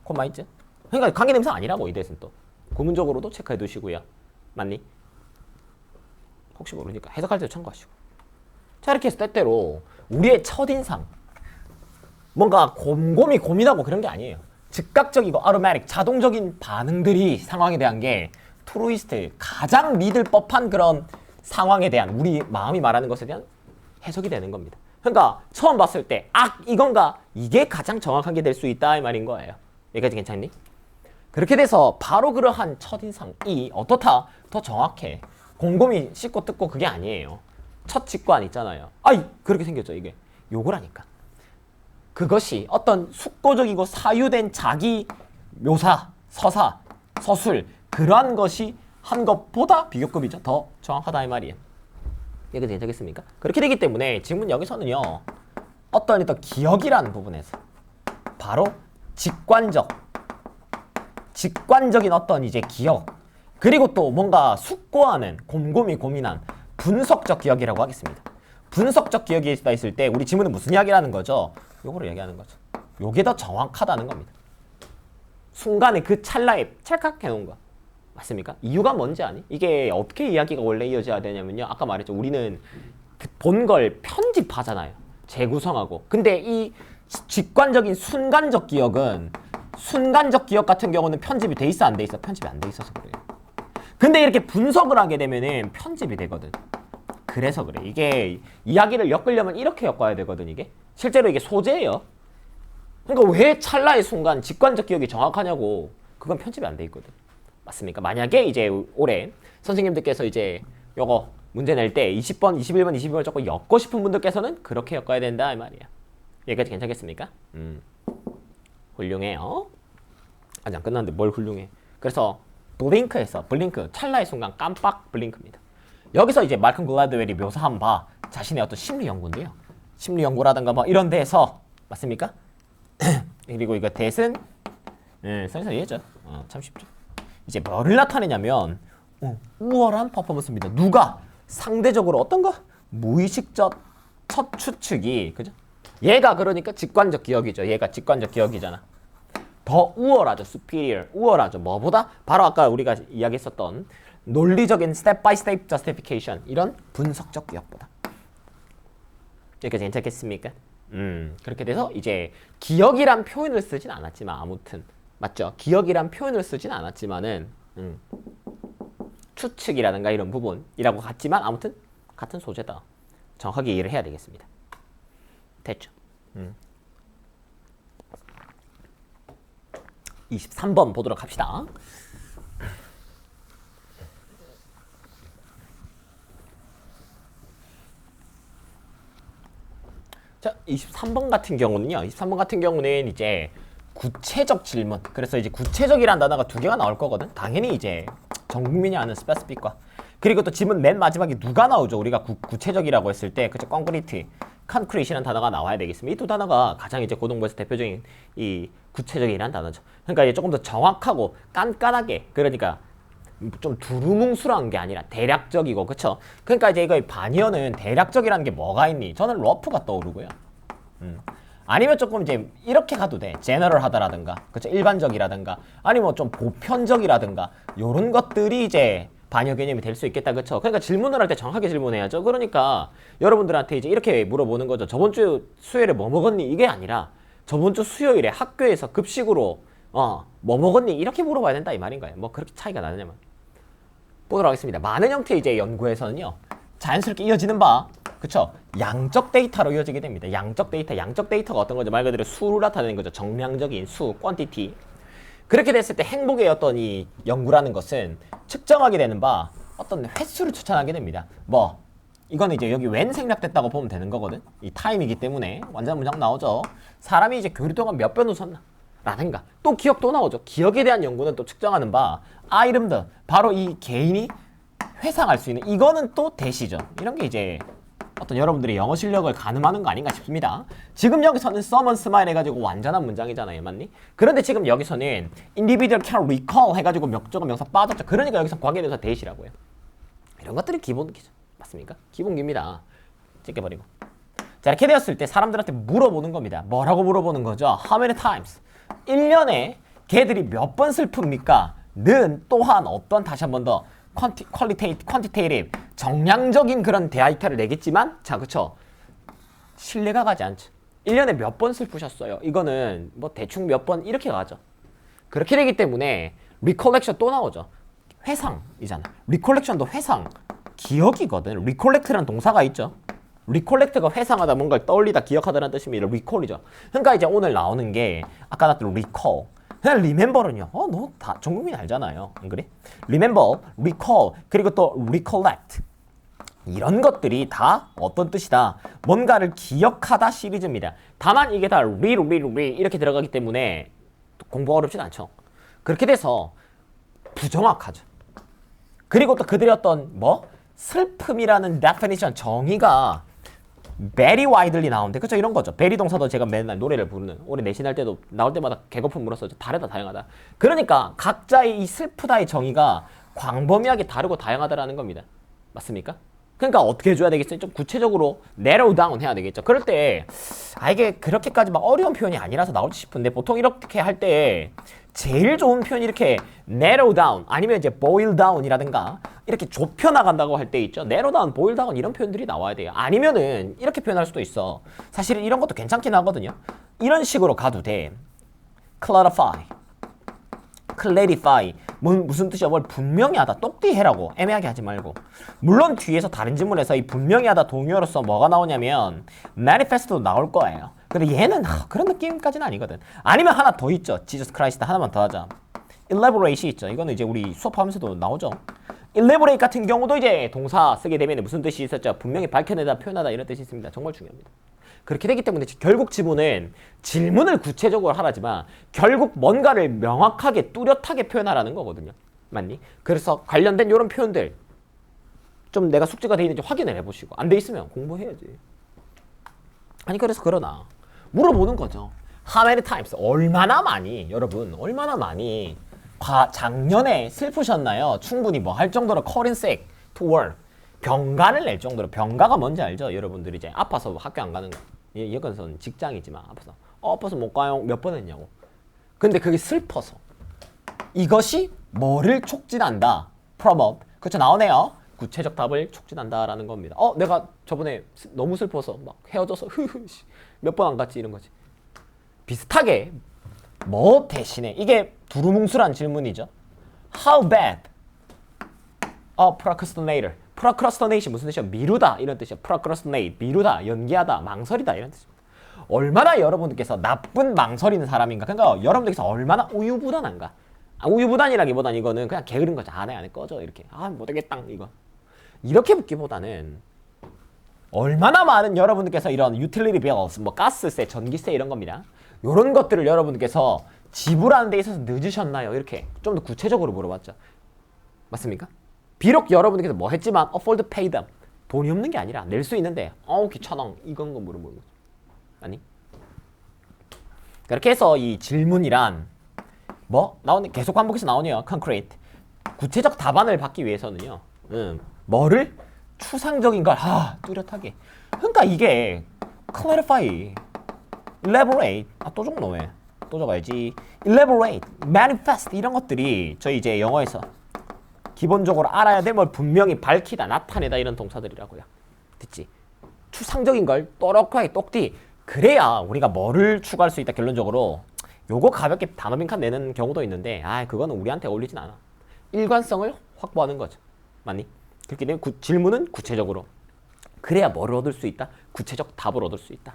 콤마 있지? 그러니까 관계대명사 아니라고 이 대신 또 구문적으로도 체크해 두시고요. 맞니? 혹시 모르니까 해석할 때 참고하시고. 자, 이렇게 해서 때때로 우리의 첫인상 뭔가 곰곰이 고민하고 그런 게 아니에요. 즉각적이고 아로매틱 자동적인 반응들이 상황에 대한 게 트루이스트 가장 믿을 법한 그런 상황에 대한 우리 마음이 말하는 것에 대한 해석이 되는 겁니다. 그러니까 처음 봤을 때 이건가? 이게 가장 정확한 게 될 수 있다 이 말인 거예요. 여기까지 괜찮니? 그렇게 돼서 바로 그러한 첫인상이 어떻다? 더 정확해. 곰곰이 씹고 뜯고 그게 아니에요. 첫 직관 있잖아요. 아이 그렇게 생겼죠 이게. 요거라니까. 그것이 어떤 숙고적이고 사유된 자기 묘사, 서사, 서술 그러한 것이 한 것보다 비교급이죠. 더 정확하다 이 말이에요. 이게 괜찮겠습니까? 그렇게 되기 때문에 지금은 여기서는요. 어떤 기억이라는 부분에서 바로 직관적인 어떤 이제 기억 그리고 또 뭔가 숙고하는 곰곰이 고민한 분석적 기억이라고 하겠습니다. 분석적 기억이 있을 때 우리 지문은 무슨 이야기라는 거죠? 요거를 얘기하는 거죠. 요게 더 정확하다는 겁니다. 순간에 그 찰나에 찰칵 해놓은 거. 맞습니까? 이유가 뭔지 아니? 이게 어떻게 이야기가 원래 이어져야 되냐면요. 아까 말했죠. 우리는 본 걸 편집하잖아요. 재구성하고. 근데 이 직관적인 순간적 기억은 순간적 기억 같은 경우는 편집이 돼 있어 안 돼 있어? 편집이 안 돼 있어서 그래요. 근데 이렇게 분석을 하게 되면은 편집이 되거든. 그래서 그래. 이게 이야기를 엮으려면 이렇게 엮어야 되거든 이게. 실제로 이게 소재예요. 그러니까 왜 찰나의 순간 직관적 기억이 정확하냐고. 그건 편집이 안 돼 있거든. 맞습니까? 만약에 이제 올해 선생님들께서 이제 요거 문제 낼 때 20번, 21번, 22번 조금 엮고 싶은 분들께서는 그렇게 엮어야 된다 이 말이야. 여기까지 괜찮겠습니까? 훌륭해요. 아직 안 끝났는데 뭘 훌륭해. 그래서 블링크에서 블링크 찰나의 순간 깜빡 블링크입니다. 여기서 이제 말콤 글라드웰이 묘사한 바 자신의 어떤 심리 연구인데요. 심리 연구라든가 뭐 이런 데서 맞습니까? 그리고 이거 대은 선생님 이해죠? 참 쉽죠. 이제 뭐를 나타내냐면 우월한 퍼포먼스입니다. 누가 상대적으로 어떤가? 무의식적 첫 추측이 그죠? 얘가 그러니까 직관적 기억이죠. 얘가 직관적 기억이잖아. 더 우월하죠. superior. 우월하죠. 뭐보다? 바로 아까 우리가 이야기했었던 논리적인 step by step justification. 이런 분석적 기억보다. 여기까지 괜찮겠습니까? 그렇게 돼서 이제 기억이란 표현을 쓰진 않았지만 아무튼 맞죠? 기억이란 표현을 쓰진 않았지만은 추측이라든가 이런 부분이라고 같지만 아무튼 같은 소재다. 정확하게 이해를 해야 되겠습니다. 됐죠? 23번 보도록 합시다. 자, 23번 같은 경우는요. 23번 같은 경우는 이제 구체적 질문. 그래서 이제 구체적이라는 단어가 두 개가 나올 거거든. 당연히 이제 전 국민이 아는 스페시픽과 그리고 또 지문 맨 마지막에 누가 나오죠. 우리가 구체적이라고 했을 때 그죠? 콘크리트, 컨크리트라는 단어가 나와야 되겠습니다. 이 두 단어가 가장 이제 고등부에서 대표적인 이 구체적이라는 단어죠. 그러니까 이제 조금 더 정확하고 깐깐하게 그러니까 좀 두루뭉술한 게 아니라 대략적이고 그쵸? 그러니까 이제 이거 반의어는 대략적이라는 게 뭐가 있니? 저는 러프가 떠오르고요. 아니면 조금 이제 이렇게 가도 돼. 제너럴하다라든가 그쵸? 일반적이라든가 아니면 좀 보편적이라든가 요런 것들이 이제 반의어 개념이 될 수 있겠다 그쵸? 그러니까 질문을 할 때 정확하게 질문해야죠. 그러니까 여러분들한테 이제 이렇게 물어보는 거죠. 저번 주 수요일에 뭐 먹었니? 이게 아니라 저번 주 수요일에 학교에서 급식으로 뭐 먹었니? 이렇게 물어봐야 된다 이 말인 거예요. 뭐 그렇게 차이가 나느냐면 보도록 하겠습니다. 많은 형태의 이제 연구에서는요. 자연스럽게 이어지는 바 그쵸? 양적 데이터로 이어지게 됩니다. 양적 데이터가 어떤 거죠? 말 그대로 수를 나타내는 거죠. 정량적인 수, quantity. 그렇게 됐을 때 행복의 어떤 이 연구라는 것은 측정하게 되는 바 어떤 횟수를 추천하게 됩니다. 뭐 이거는 이제 여기 when 생략됐다고 보면 되는 거거든. 이 타임이기 때문에 완전 문장 나오죠. 사람이 이제 교류 동안 몇 번 웃었나? 라든가 또 기억도 나오죠. 기억에 대한 연구는 또 측정하는 바 아이름드 바로 이 개인이 회상할 수 있는 이거는 또 대시죠. 이런 게 이제 어떤 여러분들의 영어 실력을 가늠하는 거 아닌가 싶습니다. 지금 여기서는 summon smile 해가지고 완전한 문장이잖아요. 맞니? 그런데 지금 여기서는 individual can recall 해가지고 목적어 명사 빠졌죠. 그러니까 여기서 관계대명사 대시라고요. 이런 것들이 기본기죠. 맞습니까? 기본기입니다. 찍혀버리고. 자, 이렇게 되었을 때 사람들한테 물어보는 겁니다. 뭐라고 물어보는 거죠? How many times? 1년에 걔들이 몇 번 슬픕니까? 는 또한 어떤 다시 한 번 더 quantitative 정량적인 그런 데이터를 내겠지만 자, 그쵸? 신뢰가 가지 않죠. 1년에 몇 번 슬프셨어요? 이거는 뭐 대충 몇 번 이렇게 가죠. 그렇게 되기 때문에 recollection 또 나오죠. 회상이잖아. recollection도 회상, 기억이거든. recollect라는 동사가 있죠. recollect가 회상하다, 뭔가를 떠올리다, 기억하다라는 뜻입니다. recall이죠. 그러니까 이제 오늘 나오는 게 아까 나왔던 recall. 그냥 remember는요. 너 다 전 국민이 알잖아요. 안 그래? remember, recall, 그리고 또 recollect. 이런 것들이 다 어떤 뜻이다? 뭔가를 기억하다 시리즈입니다. 다만 이게 다 re 이렇게 들어가기 때문에 공부가 어렵진 않죠. 그렇게 돼서 부정확하죠. 그리고 또 그들의 어떤 슬픔이라는 definition 정의가 very widely 나오는데 그쵸? 이런 거죠. very 동사도 제가 맨날 노래를 부르는 올해 내신할 때도 나올 때마다 개거품 물었어요. 다르다, 다양하다. 그러니까 각자의 이 슬프다의 정의가 광범위하게 다르고 다양하다라는 겁니다. 맞습니까? 그러니까 어떻게 해줘야 되겠어요? 좀 구체적으로 narrow down 해야 되겠죠. 그럴 때 이게 그렇게까지 막 어려운 표현이 아니라서 나올지 싶은데 보통 이렇게 할 때 제일 좋은 표현이 이렇게 narrow down 아니면 이제 boil down이라든가 이렇게 좁혀 나간다고 할 때 있죠. narrow down, boil down 이런 표현들이 나와야 돼요. 아니면은 이렇게 표현할 수도 있어. 사실은 이런 것도 괜찮긴 하거든요. 이런 식으로 가도 돼. clarify, clarify. 무슨 뜻이야? 뭘 분명히 하다. 똑띠 해라고. 애매하게 하지 말고. 물론 뒤에서 다른 질문에서 이 분명히 하다 동의어로서 뭐가 나오냐면 manifest도 나올 거예요. 근데 얘는 그런 느낌까지는 아니거든. 아니면 하나 더 있죠. Jesus Christ 하나만 더 하자. elaborate이 있죠. 이거는 이제 우리 수업하면서도 나오죠. elaborate 같은 경우도 이제 동사 쓰게 되면 무슨 뜻이 있었죠? 분명히 밝혀내다, 표현하다 이런 뜻이 있습니다. 정말 중요합니다. 그렇게 되기 때문에 결국 지문은 질문을 구체적으로 하라지만 결국 뭔가를 명확하게 뚜렷하게 표현하라는 거거든요. 맞니? 그래서 관련된 이런 표현들 좀 내가 숙제가 돼 있는지 확인을 해보시고 안 돼 있으면 공부해야지. 아니 그래서 그러나 물어보는 거죠. How many times? 얼마나 많이 여러분 얼마나 많이 작년에 슬프셨나요? 충분히 뭐 할 정도로 call in sick to work 병가를 낼 정도로. 병가가 뭔지 알죠? 여러분들이 이제 아파서 학교 안 가는 거. 여건선 직장이지만 아파서 못 가요. 몇 번 했냐고. 근데 그게 슬퍼서 이것이 뭐를 촉진한다? promote. 그쵸, 나오네요. 구체적 답을 촉진한다라는 겁니다. 내가 저번에 너무 슬퍼서 막 헤어져서 몇 번 안 갔지 이런 거지. 비슷하게 뭐 대신에 이게 두루뭉술한 질문이죠. How bad? procrastinator. procrastination 무슨 뜻이야? 미루다 이런 뜻이야. procrastinate 미루다, 연기하다, 망설이다 이런 뜻입니다. 얼마나 여러분들께서 나쁜 망설이는 사람인가. 그러니까 여러분들께서 얼마나 우유부단한가. 우유부단이라기보단 이거는 그냥 게으른 거죠. 안 해 꺼져 이렇게. 못하겠다 이거. 이렇게 묻기보다는 얼마나 많은 여러분들께서 이런 utility bills, 뭐 가스세, 전기세 이런 겁니다. 이런 것들을 여러분들께서 지불하는 데 있어서 늦으셨나요? 이렇게 좀 더 구체적으로 물어봤죠. 맞습니까? 비록 여러분들께서 뭐 했지만 afford to pay them. 돈이 없는 게 아니라 낼 수 있는데 귀찮아. 이건 거 물어보는 거죠. 아니? 그렇게 해서 이 질문이란 계속 반복해서 나오네요. concrete. 구체적 답안을 받기 위해서는요. 뭐를? 추상적인 걸 뚜렷하게. 그러니까 이게 clarify, elaborate. 또 적어 왜? 또 적어야지. elaborate, manifest 이런 것들이 저희 이제 영어에서 기본적으로 알아야 될 뭘 분명히 밝히다, 나타내다 이런 동사들이라고요. 됐지? 추상적인 걸 또렷하게 똑띠. 그래야 우리가 뭐를 추가할 수 있다. 결론적으로 요거 가볍게 단어 빈칸 내는 경우도 있는데 그거는 우리한테 어울리진 않아. 일관성을 확보하는 거죠. 맞니? 그렇기 때문에 질문은 구체적으로. 그래야 뭐를 얻을 수 있다? 구체적 답을 얻을 수 있다.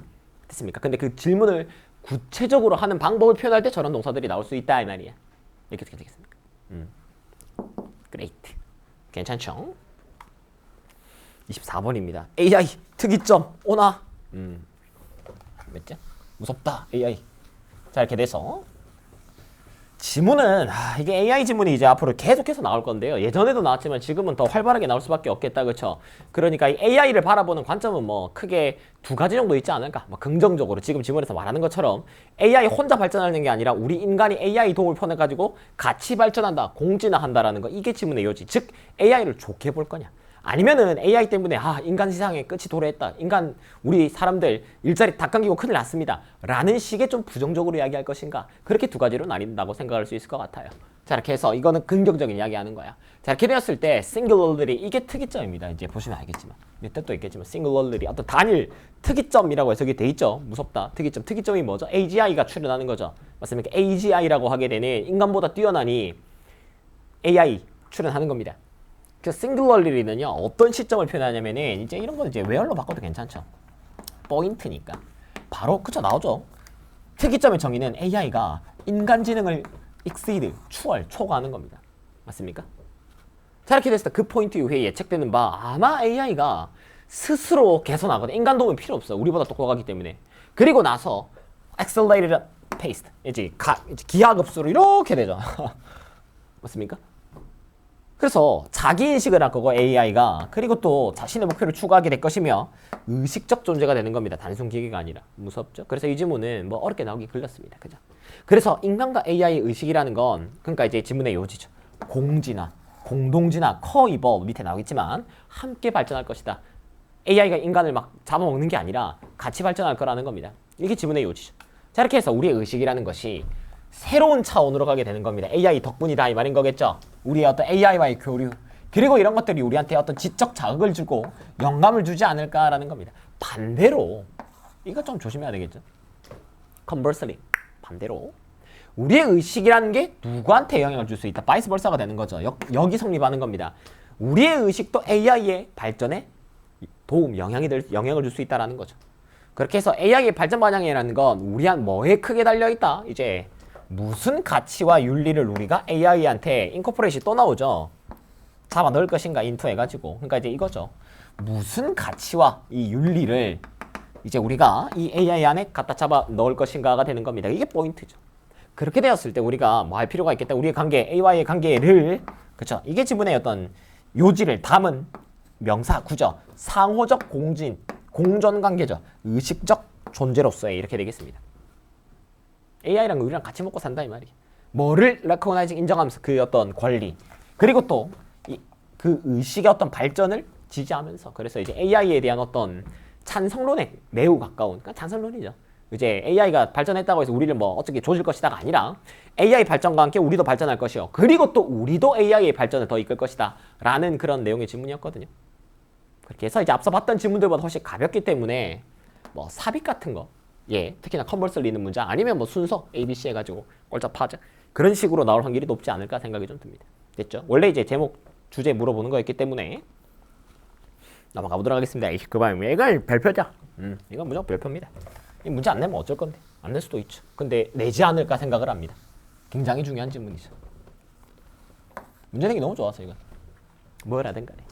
됐습니까? 근데 그 질문을 구체적으로 하는 방법을 표현할 때 저런 동사들이 나올 수 있다 이 말이야. 이렇게 어떻게 되겠습니까? Great. 괜찮죠? 24번입니다. AI 특이점 오나? 맞죠? 무섭다 AI. 자 이렇게 돼서 지문은 이게 AI 지문이 이제 앞으로 계속해서 나올 건데요. 예전에도 나왔지만 지금은 더 활발하게 나올 수밖에 없겠다, 그렇죠? 그러니까 이 AI를 바라보는 관점은 뭐 크게 두 가지 정도 있지 않을까? 긍정적으로 지금 지문에서 말하는 것처럼 AI 혼자 발전하는 게 아니라 우리 인간이 AI 도움을 펴내가지고 같이 발전한다, 공진화한다라는 거. 이게 지문의 요지. 즉 AI를 좋게 볼 거냐, 아니면은 AI 때문에 인간 세상의 끝이 도래했다. 인간 우리 사람들 일자리 다 끊기고 큰일 났습니다. 라는 식의 좀 부정적으로 이야기할 것인가. 그렇게 두 가지로 나뉜다고 생각할 수 있을 것 같아요. 자, 이렇게 해서 이거는 긍정적인 이야기하는 거야. 자, 이렇게 되었을 때 singularly 이게 특이점입니다. 이제 보시면 알겠지만 뜻도 있겠지만 singularly 어떤 단일 특이점이라고 해석이 돼 있죠. 무섭다. 특이점이 뭐죠? AGI가 출현하는 거죠. 맞습니까? AGI라고 하게 되는 인간보다 뛰어나니 AI 출현하는 겁니다. 그 singularly는요 어떤 시점을 표현하냐면은 이제 이런 건 이제 where로 바꿔도 괜찮죠. 포인트니까 바로 그쵸 나오죠. 특이점의 정의는 AI가 인간 지능을 exceed 초과하는 겁니다. 맞습니까? 자, 이렇게 됐을 때 그 포인트 이후에 예측되는 바 아마 AI가 스스로 개선하거든. 인간 도움이 필요 없어. 우리보다 똑똑하기 때문에. 그리고 나서 accelerated pace 이제 기하급수로 이렇게 되죠. 맞습니까? 그래서 자기인식을 할 거고 AI가 그리고 또 자신의 목표를 추구하게 될 것이며 의식적 존재가 되는 겁니다. 단순 기계가 아니라. 무섭죠? 그래서 이 지문은 뭐 어렵게 나오기 걸렸습니다. 그죠? 그래서 인간과 AI의 의식이라는 건 그러니까 이제 지문의 요지죠. 공진화, 공동진화, co-evolve 밑에 나오겠지만 함께 발전할 것이다. AI가 인간을 막 잡아먹는 게 아니라 같이 발전할 거라는 겁니다. 이게 지문의 요지죠. 자, 이렇게 해서 우리의 의식이라는 것이 새로운 차원으로 가게 되는 겁니다. AI 덕분이다 이 말인 거겠죠. 우리의 어떤 AI와의 교류 그리고 이런 것들이 우리한테 어떤 지적 자극을 주고 영감을 주지 않을까라는 겁니다. 반대로 이거 좀 조심해야 되겠죠. Conversely 반대로 우리의 의식이라는 게 누구한테 영향을 줄 수 있다. 바이스 벌사가 되는 거죠. 여기 성립하는 겁니다. 우리의 의식도 AI의 발전에 영향을 줄 수 있다라는 거죠. 그렇게 해서 AI의 발전 방향이라는 건 우리한 뭐에 크게 달려있다. 이제 무슨 가치와 윤리를 우리가 AI한테 인코퍼레이션이 또 나오죠. 잡아 넣을 것인가 인투 해가지고. 그러니까 이제 이거죠. 무슨 가치와 이 윤리를 이제 우리가 이 AI 안에 갖다 잡아 넣을 것인가가 되는 겁니다. 이게 포인트죠. 그렇게 되었을 때 우리가 뭐 할 필요가 있겠다. 우리의 관계, AI의 관계를 그렇죠. 이게 지분의 어떤 요지를 담은 명사 구조, 상호적 공존 관계죠. 의식적 존재로서의 이렇게 되겠습니다. AI랑 우리랑 같이 먹고 산다 이 말이에요. 뭐를 recognize 인정하면서 그 어떤 권리 그리고 또 그 의식의 어떤 발전을 지지하면서 그래서 이제 AI에 대한 어떤 찬성론에 매우 가까운 그러니까 찬성론이죠. 이제 AI가 발전했다고 해서 우리를 뭐 어떻게 조질 것이다가 아니라 AI 발전과 함께 우리도 발전할 것이요. 그리고 또 우리도 AI의 발전을 더 이끌 것이다 라는 그런 내용의 질문이었거든요. 그렇게 해서 이제 앞서 봤던 질문들보다 훨씬 가볍기 때문에 뭐 삽입 같은 거 특히나 컨버설리 있는 문장 아니면 뭐 순서 ABC 해가지고 꼴짝 파자 그런 식으로 나올 확률이 높지 않을까 생각이 좀 듭니다. 됐죠? 원래 이제 제목 주제 물어보는 거였기 때문에 넘어가 보도록 하겠습니다. 이건 별표죠. 이건 무조건 별표입니다. 이 문제 안 내면 어쩔 건데 안 낼 수도 있죠. 근데 내지 않을까 생각을 합니다. 굉장히 중요한 질문이죠. 문제 내기 너무 좋아서 이건 뭐라든 간에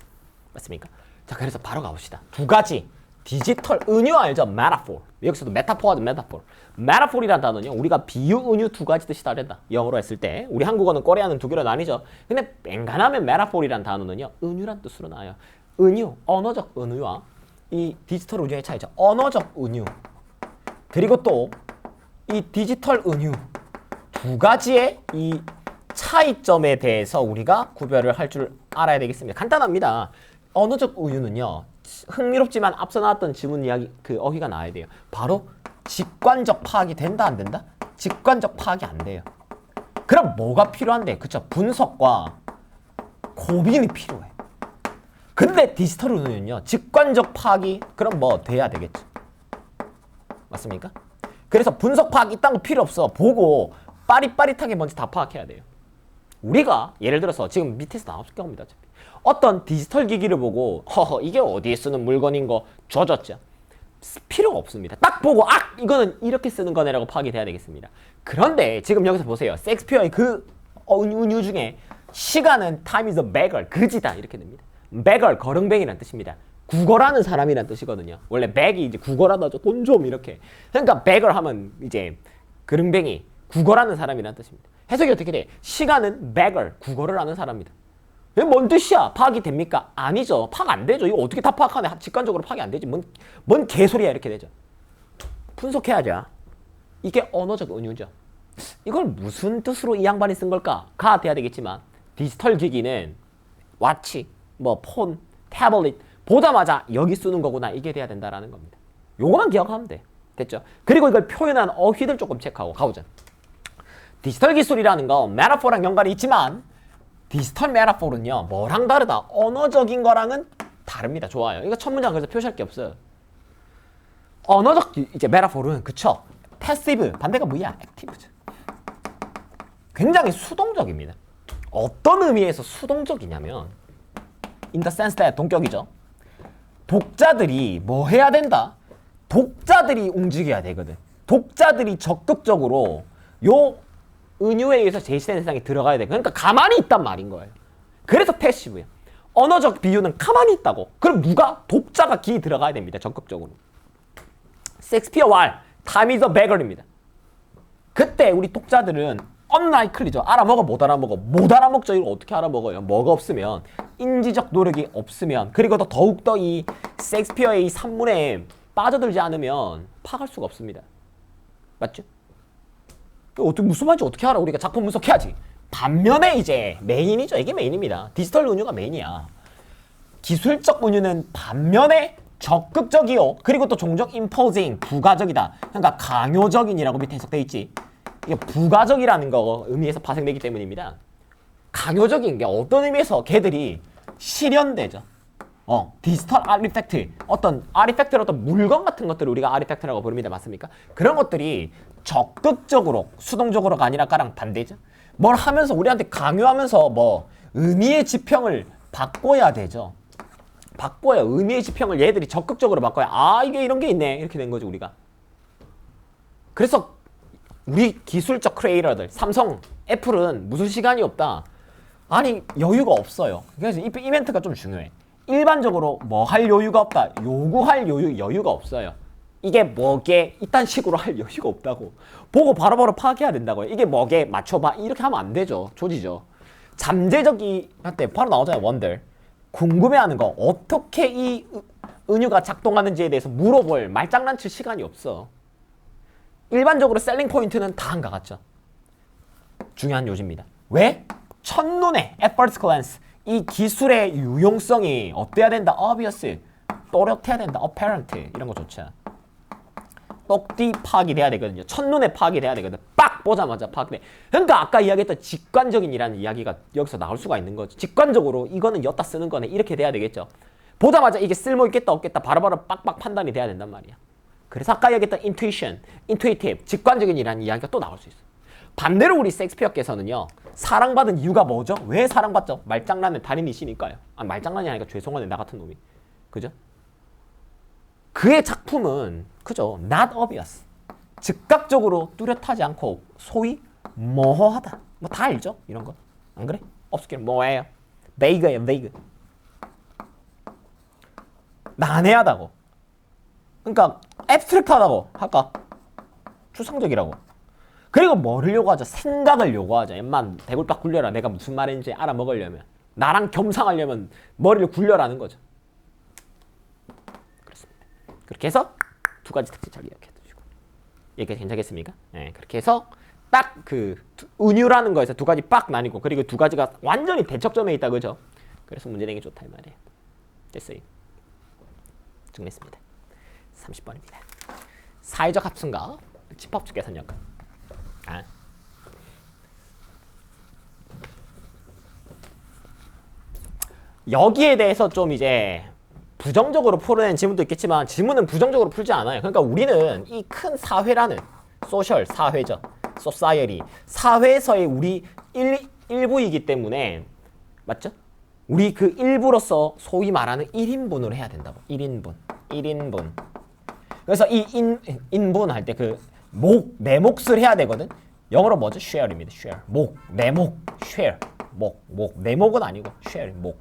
맞습니까? 자, 그래서 바로 가봅시다. 두 가지 디지털 은유 알죠? 메타포. 여기서도 메타포하죠. 메타포. 메타포이라는 단어는요. 우리가 비유, 은유 두 가지 뜻이 다르다. 영어로 했을 때 우리 한국어는 꼬레아는 두 개로 나뉘죠. 근데 맹간하면 메타포이라는 단어는요. 은유란 뜻으로 나와요. 은유, 언어적 은유와 이 디지털 은유의 차이죠. 언어적 은유. 그리고 또 이 디지털 은유 두 가지의 이 차이점에 대해서 우리가 구별을 할 줄 알아야 되겠습니다. 간단합니다. 언어적 은유는요. 흥미롭지만 앞서 나왔던 지문 이야기 그 어휘가 나와야 돼요. 바로 직관적 파악이 된다 안 된다? 직관적 파악이 안 돼요. 그럼 뭐가 필요한데? 그쵸? 분석과 고민이 필요해. 근데 디지털 은유는요. 직관적 파악이 그럼 뭐 돼야 되겠죠. 맞습니까? 그래서 분석 파악 이딴 거 필요 없어. 보고 빠릿빠릿하게 먼저 다 파악해야 돼요. 우리가 예를 들어서 지금 밑에서 나왔을 겁니다. 어떤 디지털 기기를 보고 이게 어디에 쓰는 물건인 거 줘줬죠. 필요가 없습니다. 딱 보고 이거는 이렇게 쓰는 거네라고 파악이 돼야 되겠습니다. 그런데 지금 여기서 보세요. 섹스피어의 그 은유 중에 시간은 time is a beggar, 그지다 이렇게 됩니다. beggar, 거렁뱅이라는 뜻입니다. 구걸하는 사람이란 뜻이거든요. 원래 beg이 이제 구걸하다 돈 좀 이렇게. 그러니까 beggar 하면 이제 거렁뱅이, 구걸하는 사람이란 뜻입니다. 해석이 어떻게 돼? 시간은 beggar, 구걸을 하는 사람이다. 이게 뭔 뜻이야? 파악이 됩니까? 아니죠. 파악 안 되죠. 이거 어떻게 다 파악하네. 직관적으로 파악이 안 되지. 뭔 개소리야 이렇게 되죠. 분석해야죠. 이게 언어적 은유죠. 이걸 무슨 뜻으로 이 양반이 쓴 걸까? 가 돼야 되겠지만 디지털 기기는 와치, 폰, 태블릿 보자마자 여기 쓰는 거구나 이게 돼야 된다라는 겁니다. 요거만 기억하면 돼. 됐죠? 그리고 이걸 표현한 어휘들 조금 체크하고 가보자. 디지털 기술이라는 건 메타포랑 연관이 있지만 디지털 메타포는요 뭐랑 다르다? 언어적인 거랑은 다릅니다. 좋아요. 이거 첫 문장 그래서 표시할 게 없어요. 언어적 이제 메타포는 그쵸? 패시브 반대가 뭐야? 액티브죠. 굉장히 수동적입니다. 어떤 의미에서 수동적이냐면 in the sense that 동격이죠. 독자들이 뭐 해야 된다? 독자들이 움직여야 되거든. 독자들이 적극적으로 요 은유에 의해서 제시된 세상에 들어가야 돼. 그러니까 가만히 있단 말인 거예요. 그래서 패시브야. 언어적 비유는 가만히 있다고. 그럼 누가? 독자가 기 들어가야 됩니다. 적극적으로. 셰익스피어 말 Time is a beggar입니다. 그때 우리 독자들은 unlikely죠. 알아먹어 못 알아먹어. 못 알아먹죠. 이거 어떻게 알아먹어요? 뭐가 없으면 인지적 노력이 없으면 그리고 더욱더 이 셰익스피어의 이 산문에 빠져들지 않으면 파악할 수가 없습니다. 맞죠? 어떻게 무슨 말인지 어떻게 알아? 우리가 작품 분석해야지. 반면에 이제 메인이죠. 이게 메인입니다. 디지털 은유가 메인이야. 기술적 은유는 반면에 적극적이요. 그리고 또 종종 imposing, 부가적이다. 그러니까 강요적인이라고 밑에 해석되어 있지. 이게 부가적이라는 거 의미에서 파생되기 때문입니다. 강요적인 게 어떤 의미에서 걔들이 실현되죠. 디지털 아티팩트, 어떤 아티팩트는 어떤 물건 같은 것들을 우리가 아티팩트라고 부릅니다. 맞습니까? 그런 것들이 적극적으로, 수동적으로가 아니라 까랑 반대죠. 뭘 하면서 우리한테 강요하면서 뭐 의미의 지평을 바꿔야 되죠. 바꿔야 의미의 지평을 얘들이 적극적으로 바꿔야 아 이게 이런 게 있네 이렇게 된 거죠 우리가. 그래서 우리 기술적 크리에이터들 삼성, 애플은 무슨 시간이 없다. 아니 여유가 없어요. 그래서 이 멘트가 좀 중요해. 일반적으로 뭐 할 여유가 없다. 요구할 여유가 없어요. 이게 뭐게 이딴 식으로 할 여유가 없다고. 보고 바로바로 파악해야 된다고요. 이게 뭐게 맞춰봐 이렇게 하면 안 되죠. 조지죠. 잠재적이 한때 바로 나오잖아요. 원들. 궁금해하는 거 어떻게 이 은유가 작동하는지에 대해서 물어볼 말장난칠 시간이 없어. 일반적으로 셀링 포인트는 다 한가 같죠. 중요한 요지입니다. 왜? 첫눈에 at first glance 이 기술의 유용성이 어때야 된다? obvious, 또렷해야 된다. apparent 이런 거 좋죠. 똑띠 파악이 돼야 되거든요. 첫눈에 파악이 돼야 되거든. 빡 보자마자 파악돼. 그러니까 아까 이야기했던 직관적인이라는 이야기가 여기서 나올 수가 있는 거죠. 직관적으로 이거는 엿다 쓰는 거네 이렇게 돼야 되겠죠. 보자마자 이게 쓸모 있겠다 없겠다 바로바로 빡빡 판단이 돼야 된단 말이야. 그래서 아까 이야기했던 intuition, intuitive, 직관적인이라는 이야기가 또 나올 수 있어. 반대로 우리 셰익스피어께서는요. 사랑받은 이유가 뭐죠? 왜 사랑받죠? 말장난의 달인이시니까요. 아, 말장난이 아니니까 죄송하네 나 같은 놈이. 그죠? 그의 작품은 그죠? not obvious. 즉각적으로 뚜렷하지 않고 소위 모호하다. 뭐 다 알죠? 이런 거. 안 그래? obscure 뭐예요? vague예요, vague. 난해하다고. 그러니까 abstract하다고 할까? 추상적이라고. 그리고 뭐를 요구하죠? 생각을 요구하죠. 엠만 대굴박 굴려라. 내가 무슨 말인지 알아먹으려면. 나랑 겸상하려면 머리를 굴려라는 거죠. 그렇습니다. 그렇게 해서 두 가지 특징 잘 기억해 두시고. 이게 괜찮겠습니까? 네, 그렇게 해서 딱 그 은유라는 거에서 두 가지 빡 나뉘고 그리고 두 가지가 완전히 대척점에 있다 그죠? 그래서 문제 내기 좋다 이 말이에요. 됐어요. 정리했습니다. 30번입니다. 사회적 합승과 집합적 계산력. 여기에 대해서 좀 이제 부정적으로 풀어낸 지문도 있겠지만 지문은 부정적으로 풀지 않아요. 그러니까 우리는 이 큰 사회라는 소셜, 사회죠. 소사이어티, 사회에서의 우리 일부이기 때문에 맞죠? 우리 그 일부로서 소위 말하는 1인분으로 해야 된다고. 1인분. 그래서 이 인분 할 때 그 내 몫을 해야 되거든. 영어로 뭐죠? share입니다. share. 내 목, share. 내 목은 아니고 share, 목.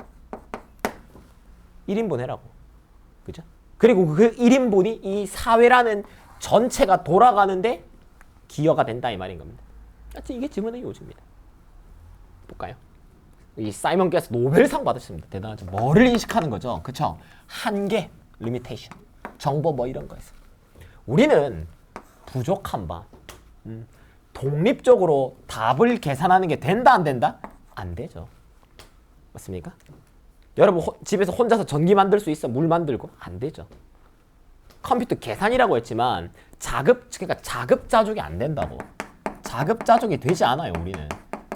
1인분 해라고. 그죠? 그리고 그 1인분이 이 사회라는 전체가 돌아가는데 기여가 된다 이 말인 겁니다. 이게 지문의 요지입니다. 볼까요? 이 사이먼께서 노벨상 받으셨습니다. 대단하죠. 뭐를 인식하는 거죠? 그쵸? 한계, limitation. 정보 뭐 이런 거에서. 우리는 부족한 바. 독립적으로 답을 계산하는 게 된다 안 된다? 안 되죠. 맞습니까? 여러분 집에서 혼자서 전기 만들 수 있어? 물 만들고? 안 되죠. 컴퓨터 계산이라고 했지만 그러니까 자급자족이 안 된다고. 자급자족이 되지 않아요, 우리는.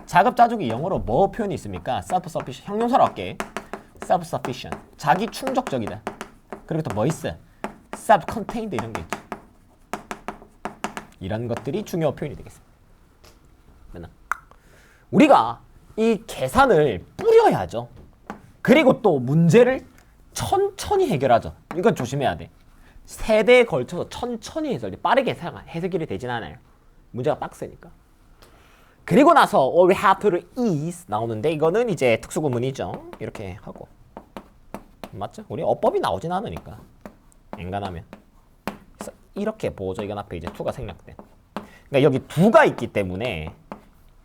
자급자족이 영어로 뭐 표현이 있습니까? self-sufficient. 형용사로 할게. self-sufficient. 자기 충족적이다. 그리고 또 뭐 있어? self-contained 이런 게 있죠. 이런 것들이 중요 표현이 되겠습니다. 맞나? 우리가 이 계산을 뿌려야죠. 그리고 또 문제를 천천히 해결하죠. 이건 조심해야 돼. 세대에 걸쳐서 천천히 해석이 빠르게 해석이 되진 않아요. 문제가 빡세니까. 그리고 나서 we have to is 나오는데 이거는 이제 특수구문이죠. 이렇게 하고 맞죠? 우리 어법이 나오진 않으니까 엔간하면 그래서 이렇게 보죠. 이건 앞에 이제 to가 생략된. 그러니까 여기 do가 있기 때문에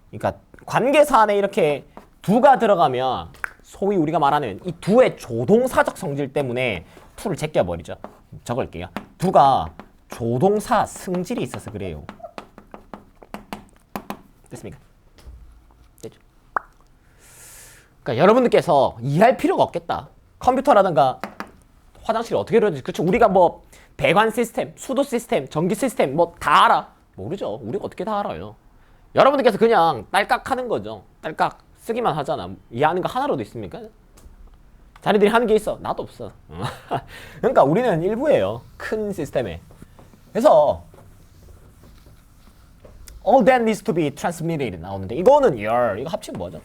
그러니까 관계사 안에 이렇게 do가 들어가면 소위 우리가 말하는 이 do의 조동사적 성질 때문에 to를 제껴버리죠. 적을게요. do가 조동사 승질이 있어서 그래요. 됐습니까? 됐죠? 그러니까 여러분들께서 이해할 필요가 없겠다. 컴퓨터라든가 화장실이 어떻게 이루어지지? 그렇죠? 우리가 뭐 배관 시스템, 수도 시스템, 전기 시스템 뭐 다 알아? 모르죠. 우리가 어떻게 다 알아요? 여러분들께서 그냥 딸깍 하는 거죠. 딸깍 쓰기만 하잖아. 이해하는 거 하나라도 있습니까? 자네들이 하는 게 있어. 나도 없어. 그러니까 우리는 일부예요. 큰 시스템에. 그래서 all that needs to be transmitted 나오는데 이거는 이거 합치면 뭐죠?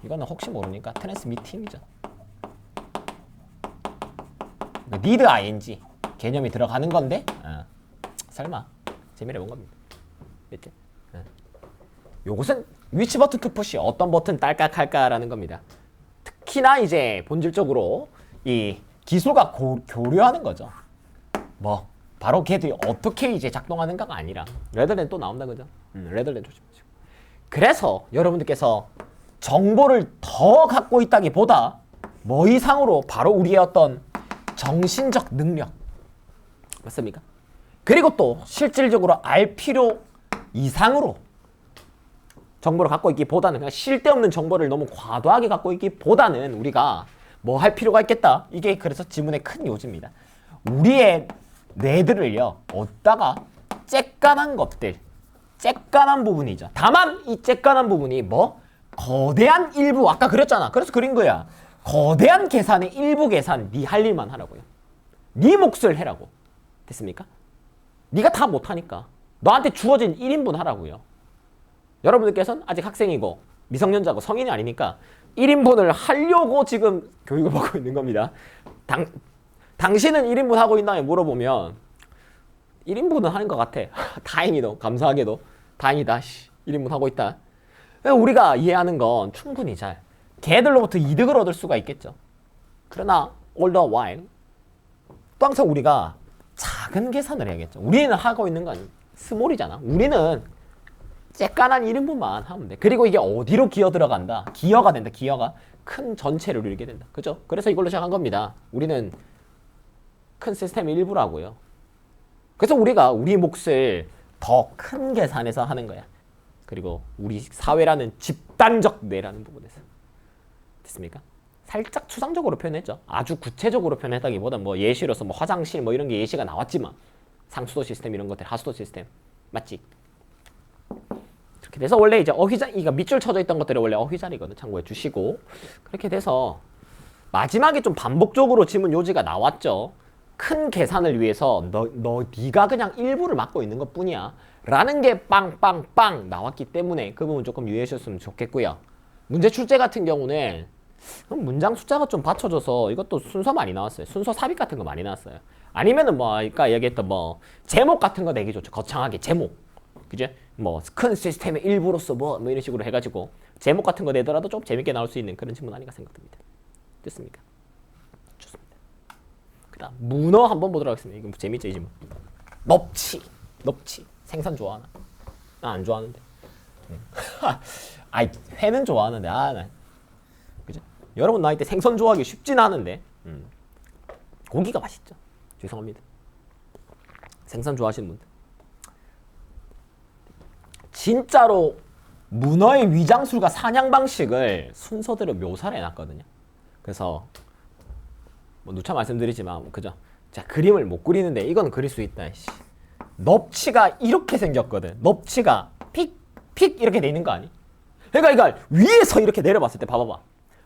이거는 혹시 모르니까 transmitting이죠. need ing 개념이 들어가는 건데 설마 재미를 본 겁니다. 됐죠? 요것은 which button to push 어떤 버튼 딸깍할까라는 겁니다. 특히나 이제 본질적으로 이 기술과 교류하는 거죠. 뭐 바로 걔들이 어떻게 이제 작동하는가가 아니라 레더랜 또 나온다 그죠? 레더랜 조심하시고. 그래서 여러분들께서 정보를 더 갖고 있다기보다 뭐 이상으로 바로 우리의 어떤 정신적 능력 맞습니까? 그리고 또 실질적으로 알 필요 이상으로 정보를 갖고 있기보다는 그냥 쓸데없는 정보를 너무 과도하게 갖고 있기보다는 우리가 뭐 할 필요가 있겠다. 이게 그래서 지문의 큰 요지입니다. 우리의 뇌들을요 어디다가 쬐깐한 것들 쬐깐한 부분이죠. 다만 이 쬐깐한 부분이 뭐 거대한 일부 아까 그렸잖아. 그래서 그린 거야. 거대한 계산의 일부 계산 네 할 일만 하라고요. 네 몫을 해라고. 됐습니까? 네가 다 못하니까 너한테 주어진 1인분 하라고요. 여러분들께서는 아직 학생이고 미성년자고 성인이 아니니까 1인분을 하려고 지금 교육을 받고 있는 겁니다. 당신은 1인분 하고 있나요? 물어보면 1인분은 하는 것 같아. 다행히도 감사하게도 다행이다. 1인분 하고 있다. 우리가 이해하는 건 충분히 잘 걔들로부터 이득을 얻을 수가 있겠죠. 그러나 all the while 또 항상 우리가 작은 계산을 해야겠죠. 우리는 하고 있는 건 스몰이잖아. 우리는 쬐깐한 1인분만 하면 돼. 그리고 이게 어디로 기어 들어간다? 기어가 된다. 기어가 큰 전체를 이루게 된다. 그죠? 그래서 이걸로 시작한 겁니다. 우리는 큰 시스템의 일부라고요. 그래서 우리가 우리 몫을 더 큰 계산에서 하는 거야. 그리고 우리 사회라는 집단적 뇌라는 부분에서. 됐습니까? 살짝 추상적으로 표현했죠. 아주 구체적으로 표현했다기보다 뭐 예시로서 뭐 화장실 뭐 이런 게 예시가 나왔지만 상수도 시스템 이런 것들 하수도 시스템 맞지? 그렇게 돼서 원래 이제 어휘자리가 밑줄 쳐져 있던 것들이 원래 어휘자리거든. 참고해 주시고 그렇게 돼서 마지막에 좀 반복적으로 지문 요지가 나왔죠. 큰 계산을 위해서 네가 그냥 일부를 맡고 있는 것 뿐이야 라는 게 빵빵빵 나왔기 때문에 그 부분 조금 유의해 주셨으면 좋겠고요. 문제 출제 같은 경우는 문장 숫자가 좀 받쳐져서 이것도 순서 많이 나왔어요. 순서 삽입 같은 거 많이 나왔어요. 아니면은 뭐 아까 얘기했던 뭐 제목 같은 거 내기 좋죠. 거창하게 제목. 그죠? 뭐 큰 시스템의 일부로서 뭐 이런 식으로 해가지고 제목 같은 거 내더라도 좀 재밌게 나올 수 있는 그런 질문 아닌가 생각됩니다. 됐습니까? 좋습니다. 그다음 문어 한번 보도록 하겠습니다. 이거 재밌죠 이 질문. 넙치 생선 좋아하나? 나 안 좋아하는데. 아이 회는 좋아하는데 나 그죠? 여러분 나이 때 생선 좋아하기 쉽진 않은데 고기가 맛있죠. 죄송합니다. 생선 좋아하시는 분들 진짜로 문어의 위장술과 사냥 방식을 순서대로 묘사를 해놨거든요. 그래서 뭐 누차 말씀드리지만 그죠? 자, 그림을 못 그리는데 이건 그릴 수 있다. 씨. 넙치가 이렇게 생겼거든. 넙치가 픽 이렇게 돼 있는 거 아니? 그러니까 위에서 이렇게 내려봤을 때 봐봐봐.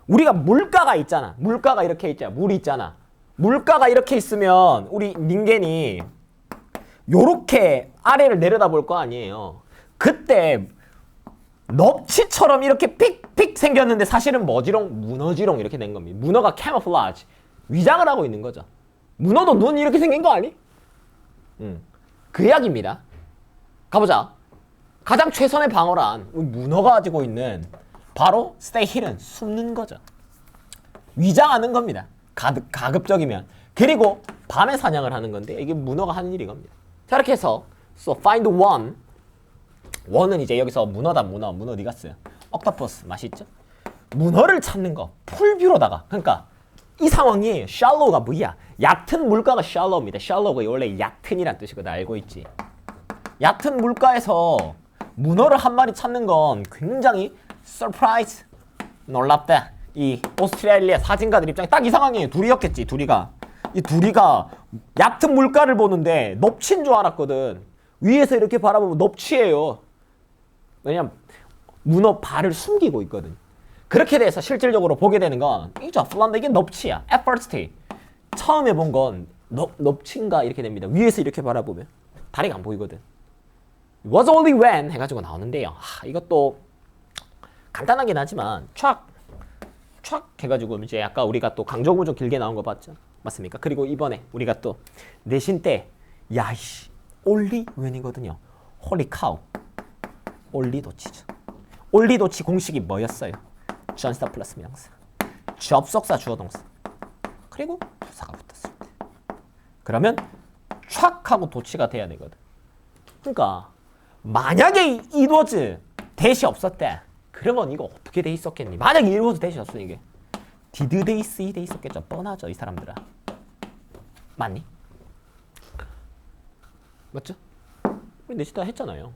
우리가 물가가 있잖아. 물가가 이렇게 있잖아. 물이 있잖아. 물가가 이렇게 있으면 우리 닌겐이 요렇게 아래를 내려다볼 거 아니에요. 그때 넙치처럼 이렇게 픽 생겼는데 사실은 뭐지롱? 문어지롱 이렇게 된 겁니다. 문어가 캐모플라지 위장을 하고 있는 거죠. 문어도 눈 이렇게 생긴 거 아니? 그 이야기입니다. 가보자. 가장 최선의 방어란 문어가 가지고 있는 바로 stay hidden, 숨는 거죠. 위장하는 겁니다. 가급적이면. 그리고 밤에 사냥을 하는 건데 이게 문어가 하는 일인 겁니다. 자, 이렇게 해서 so find one. 원은 이제 여기서 문어다. 문어 어디 갔어요? octopus 맛있죠? 문어를 찾는 거 풀뷰로다가. 그러니까 이 상황이 shallow가 뭐야? 얕은 물가가 shallow입니다. shallow가 원래 얕은이란 뜻이거든. 알고 있지? 얕은 물가에서 문어를 한 마리 찾는 건 굉장히 서프라이즈, 놀랍다. 이 오스트레일리아 사진가들 입장에 딱 이 상황이에요. 둘이었겠지. 이 둘이가 얕은 물가를 보는데 넙치인 줄 알았거든. 위에서 이렇게 바라보면 넙치예요. 왜냐면 문어 발을 숨기고 있거든. 그렇게 돼서 실질적으로 보게 되는 건 이죠. 플란다 이게 넙치야. At first 처음에 본 건 넙치인가 이렇게 됩니다. 위에서 이렇게 바라보면 다리가 안 보이거든. Was only when 해가지고 나오는데요. 이것도 간단하긴 하지만 촥 해가지고 이제 아까 우리가 또 강조구 좀 길게 나온 거 봤죠? 맞습니까? 그리고 이번에 우리가 또 내신 때 야이씨 only when이거든요. holy cow only 도치죠. only 도치 공식이 뭐였어요? 전치사 플러스 명사, 접속사 주어 동사, 그리고 부사가 붙었을 때. 그러면 촥 하고 도치가 돼야 되거든. 그러니까 만약에 it was 대시 없었대. 그러면 이거 어떻게 돼 있었겠니? 만약에 it was 대시 없어 이게 did they see 돼 있었겠죠. 뻔하죠 이 사람들아. 맞니? 맞죠? 우리 넷이 했잖아요.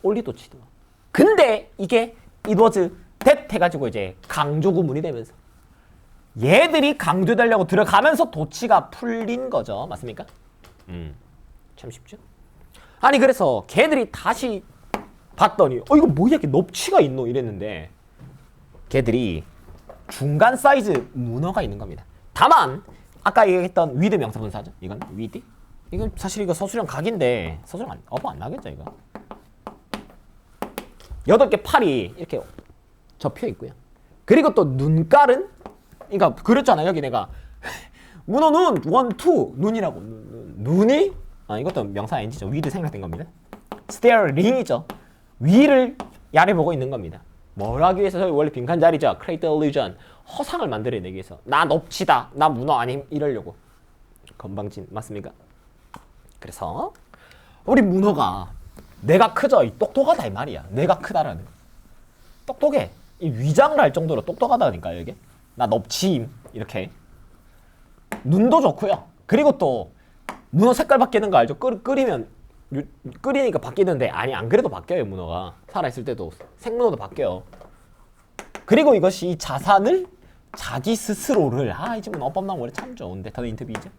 올리도 치도. 근데 이게 it was that 해가지고 이제 강조 구문이 되면서 얘들이 강조되려고 들어가면서 도치가 풀린 거죠. 맞습니까? 참 쉽죠? 아니 그래서 걔들이 다시 봤더니 이거 뭐야 이게 넙치가 있노 이랬는데 걔들이 중간 사이즈 문어가 있는 겁니다. 다만 아까 얘기했던 위드 명사분사죠. 이건 위드. 이건 사실 이거 서술형 각인데 서술형 어버 안 나겠죠 이거. 8개 팔이 이렇게 접혀 있고요. 그리고 또 눈깔은 그러니까 그랬잖아 여기 내가 문어 눈 1, 2 눈이라고 눈이 이것도 명사 NG죠. 위드 생략된 겁니다. staring이죠. 위를 야래 보고 있는 겁니다. 뭘 하기 위해서 저희 원래 빈칸 자리죠. create illusion 허상을 만들어내기 위해서 나 넙치다 나 문어 아님 이러려고 건방진 맞습니까? 그래서 우리 문어가 내가 크죠. 이 똑똑하다 이 말이야. 내가 크다라는 똑똑해. 이 위장을 할 정도로 똑똑하다니까 이게. 나 넙치임 이렇게. 눈도 좋고요. 그리고 또 문어 색깔 바뀌는 거 알죠? 끓이니까 바뀌는데 아니 안 그래도 바뀌어요 문어가. 살아있을 때도 생문어도 바뀌어요. 그리고 이것이 자산을 자기 스스로를 이 집은 어법 나온 거래 참 좋은데 다들 인터뷰이죠?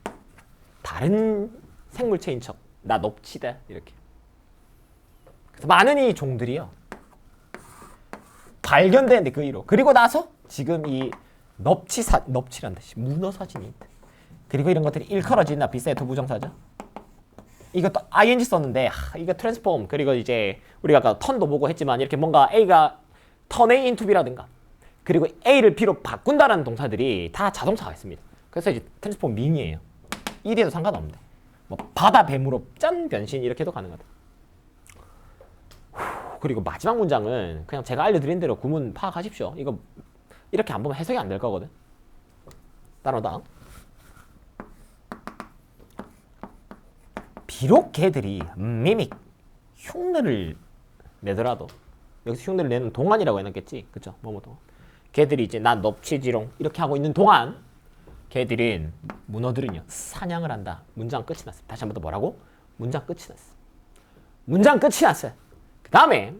다른 생물체인 척 나 넙치다 이렇게. 그래서 많은 이 종들이요 발견되는데 그 이로 그리고 나서 지금 이 넙치란다 문어 사진이 있다. 그리고 이런 것들이 일컬어진다. 비슷해 부정사죠. 이것도 ing 썼는데 이거 트랜스폼 그리고 이제 우리가 아까 턴도 보고 했지만 이렇게 뭔가 A가 turn A into B라든가 그리고 A를 B로 바꾼다라는 동사들이 다 자동차가 있습니다. 그래서 이제 트랜스폼 밍이에요. 일에도 상관없는데 뭐 바다 뱀으로 짠 변신 이렇게 해도 가능하다. 그리고 마지막 문장은 그냥 제가 알려드린 대로 구문 파악하십시오. 이거 이렇게 안 보면 해석이 안 될 거거든. 따라오다. 비록 걔들이 미믹 흉내를 내더라도 여기서 흉내를 내는 동안이라고 해놨겠지. 그쵸? 뭐뭐 동안. 걔들이 이제 난 넙치지롱 이렇게 하고 있는 동안 걔들은 문어들은요 사냥을 한다. 문장 끝이 났어요. 다시 한 번 더 뭐라고? 문장 끝이 났어. 문장 끝이 났어요. 그 다음에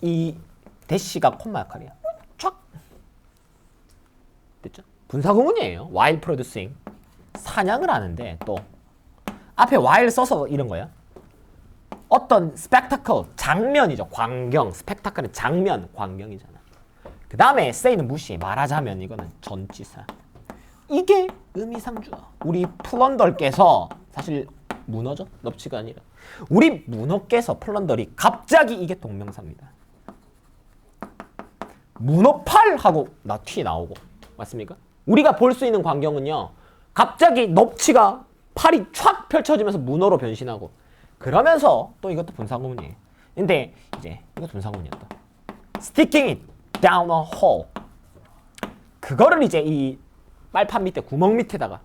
이 대시가 콤마 역할이야. 촥 분사구문이에요. while producing. 사냥을 하는데 또 앞에 while 써서 이런 거야. 어떤 spectacle, 장면이죠. 광경. spectacle은 장면, 광경이잖아. 그 다음에 say는 무시. 말하자면 이거는 전치사. 이게 의미상주어. 우리 플런덜께서 사실 문어죠? 넙치가 아니라. 우리 문어께서 플런덜이 갑자기 이게 동명사입니다. 문어팔 하고 나 튀 나오고. 맞습니까? 우리가 볼 수 있는 광경은요. 갑자기 넙치가 팔이 촥 펼쳐지면서 문어로 변신하고 그러면서 또 이것도 분사구문이에요. 근데 이제 이거 분사구문이었다. Sticking it down a hole. 그거를 이제 이 빨판 밑에 구멍 밑에다가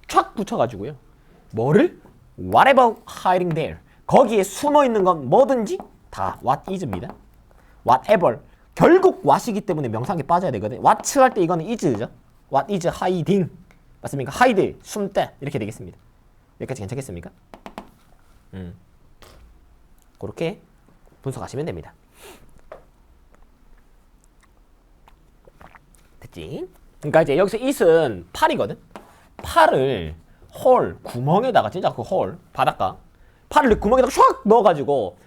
촥 붙여가지고요. 뭐를? Whatever hiding there. 거기에 숨어 있는 건 뭐든지 다 what is입니다. Whatever. 결국 what이기 때문에 명사에 빠져야 되거든. what 할 때 이거는 is죠. What is hiding? 맞습니까? hide, 숨다 이렇게 되겠습니다. 여기까지 괜찮겠습니까? 그렇게 분석하시면 됩니다. 됐지? 그러니까 이제 여기서 it은 팔이거든. 팔을 홀 구멍에다가 진짜 그 홀 바닷가 팔을 구멍에다가 샥 넣어가지고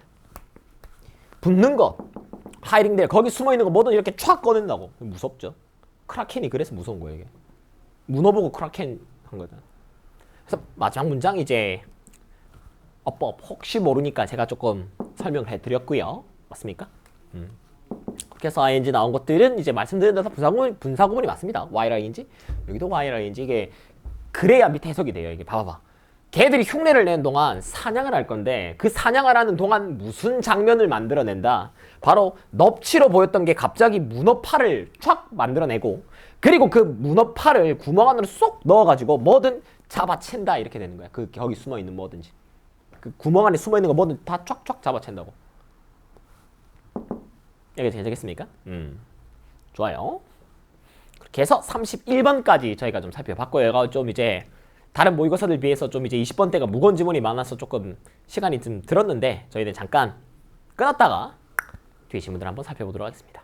붙는 거 hiding there 거기 숨어 있는 거 뭐든 이렇게 촥 꺼낸다고. 무섭죠? 크라켄이 그래서 무서운 거예요 이게. 문어 보고 크라켄 한 거잖아. 그래서 마지막 문장 이제 어법 혹시 모르니까 제가 조금 설명을 해드렸고요. 맞습니까? 그렇게 해서 ing 나온 것들은 이제 말씀드린 대로 분사구문이 맞습니다. while-ing 여기도 while-ing 이게 그래야 밑에 해석이 돼요. 이게 봐봐봐. 걔들이 흉내를 내는 동안 사냥을 할 건데 그 사냥을 하는 동안 무슨 장면을 만들어낸다. 바로 넙치로 보였던 게 갑자기 문어팔을 촥 만들어내고 그리고 그 문어팔을 구멍 안으로 쏙 넣어가지고 뭐든 잡아챈다 이렇게 되는 거야. 그 거기 숨어있는 뭐든지. 그 구멍 안에 숨어있는 거 뭐든 다 촥촥 잡아챈다고. 여기 되겠습니까? 좋아요. 그렇게 해서 31번까지 저희가 좀 살펴봤고요. 얘가 좀 이제 다른 모의고사들 비해서 좀 이제 20번대가 무거운 지문이 많아서 조금 시간이 좀 들었는데 저희는 잠깐 끊었다가 뒤에 지문들 한번 살펴보도록 하겠습니다.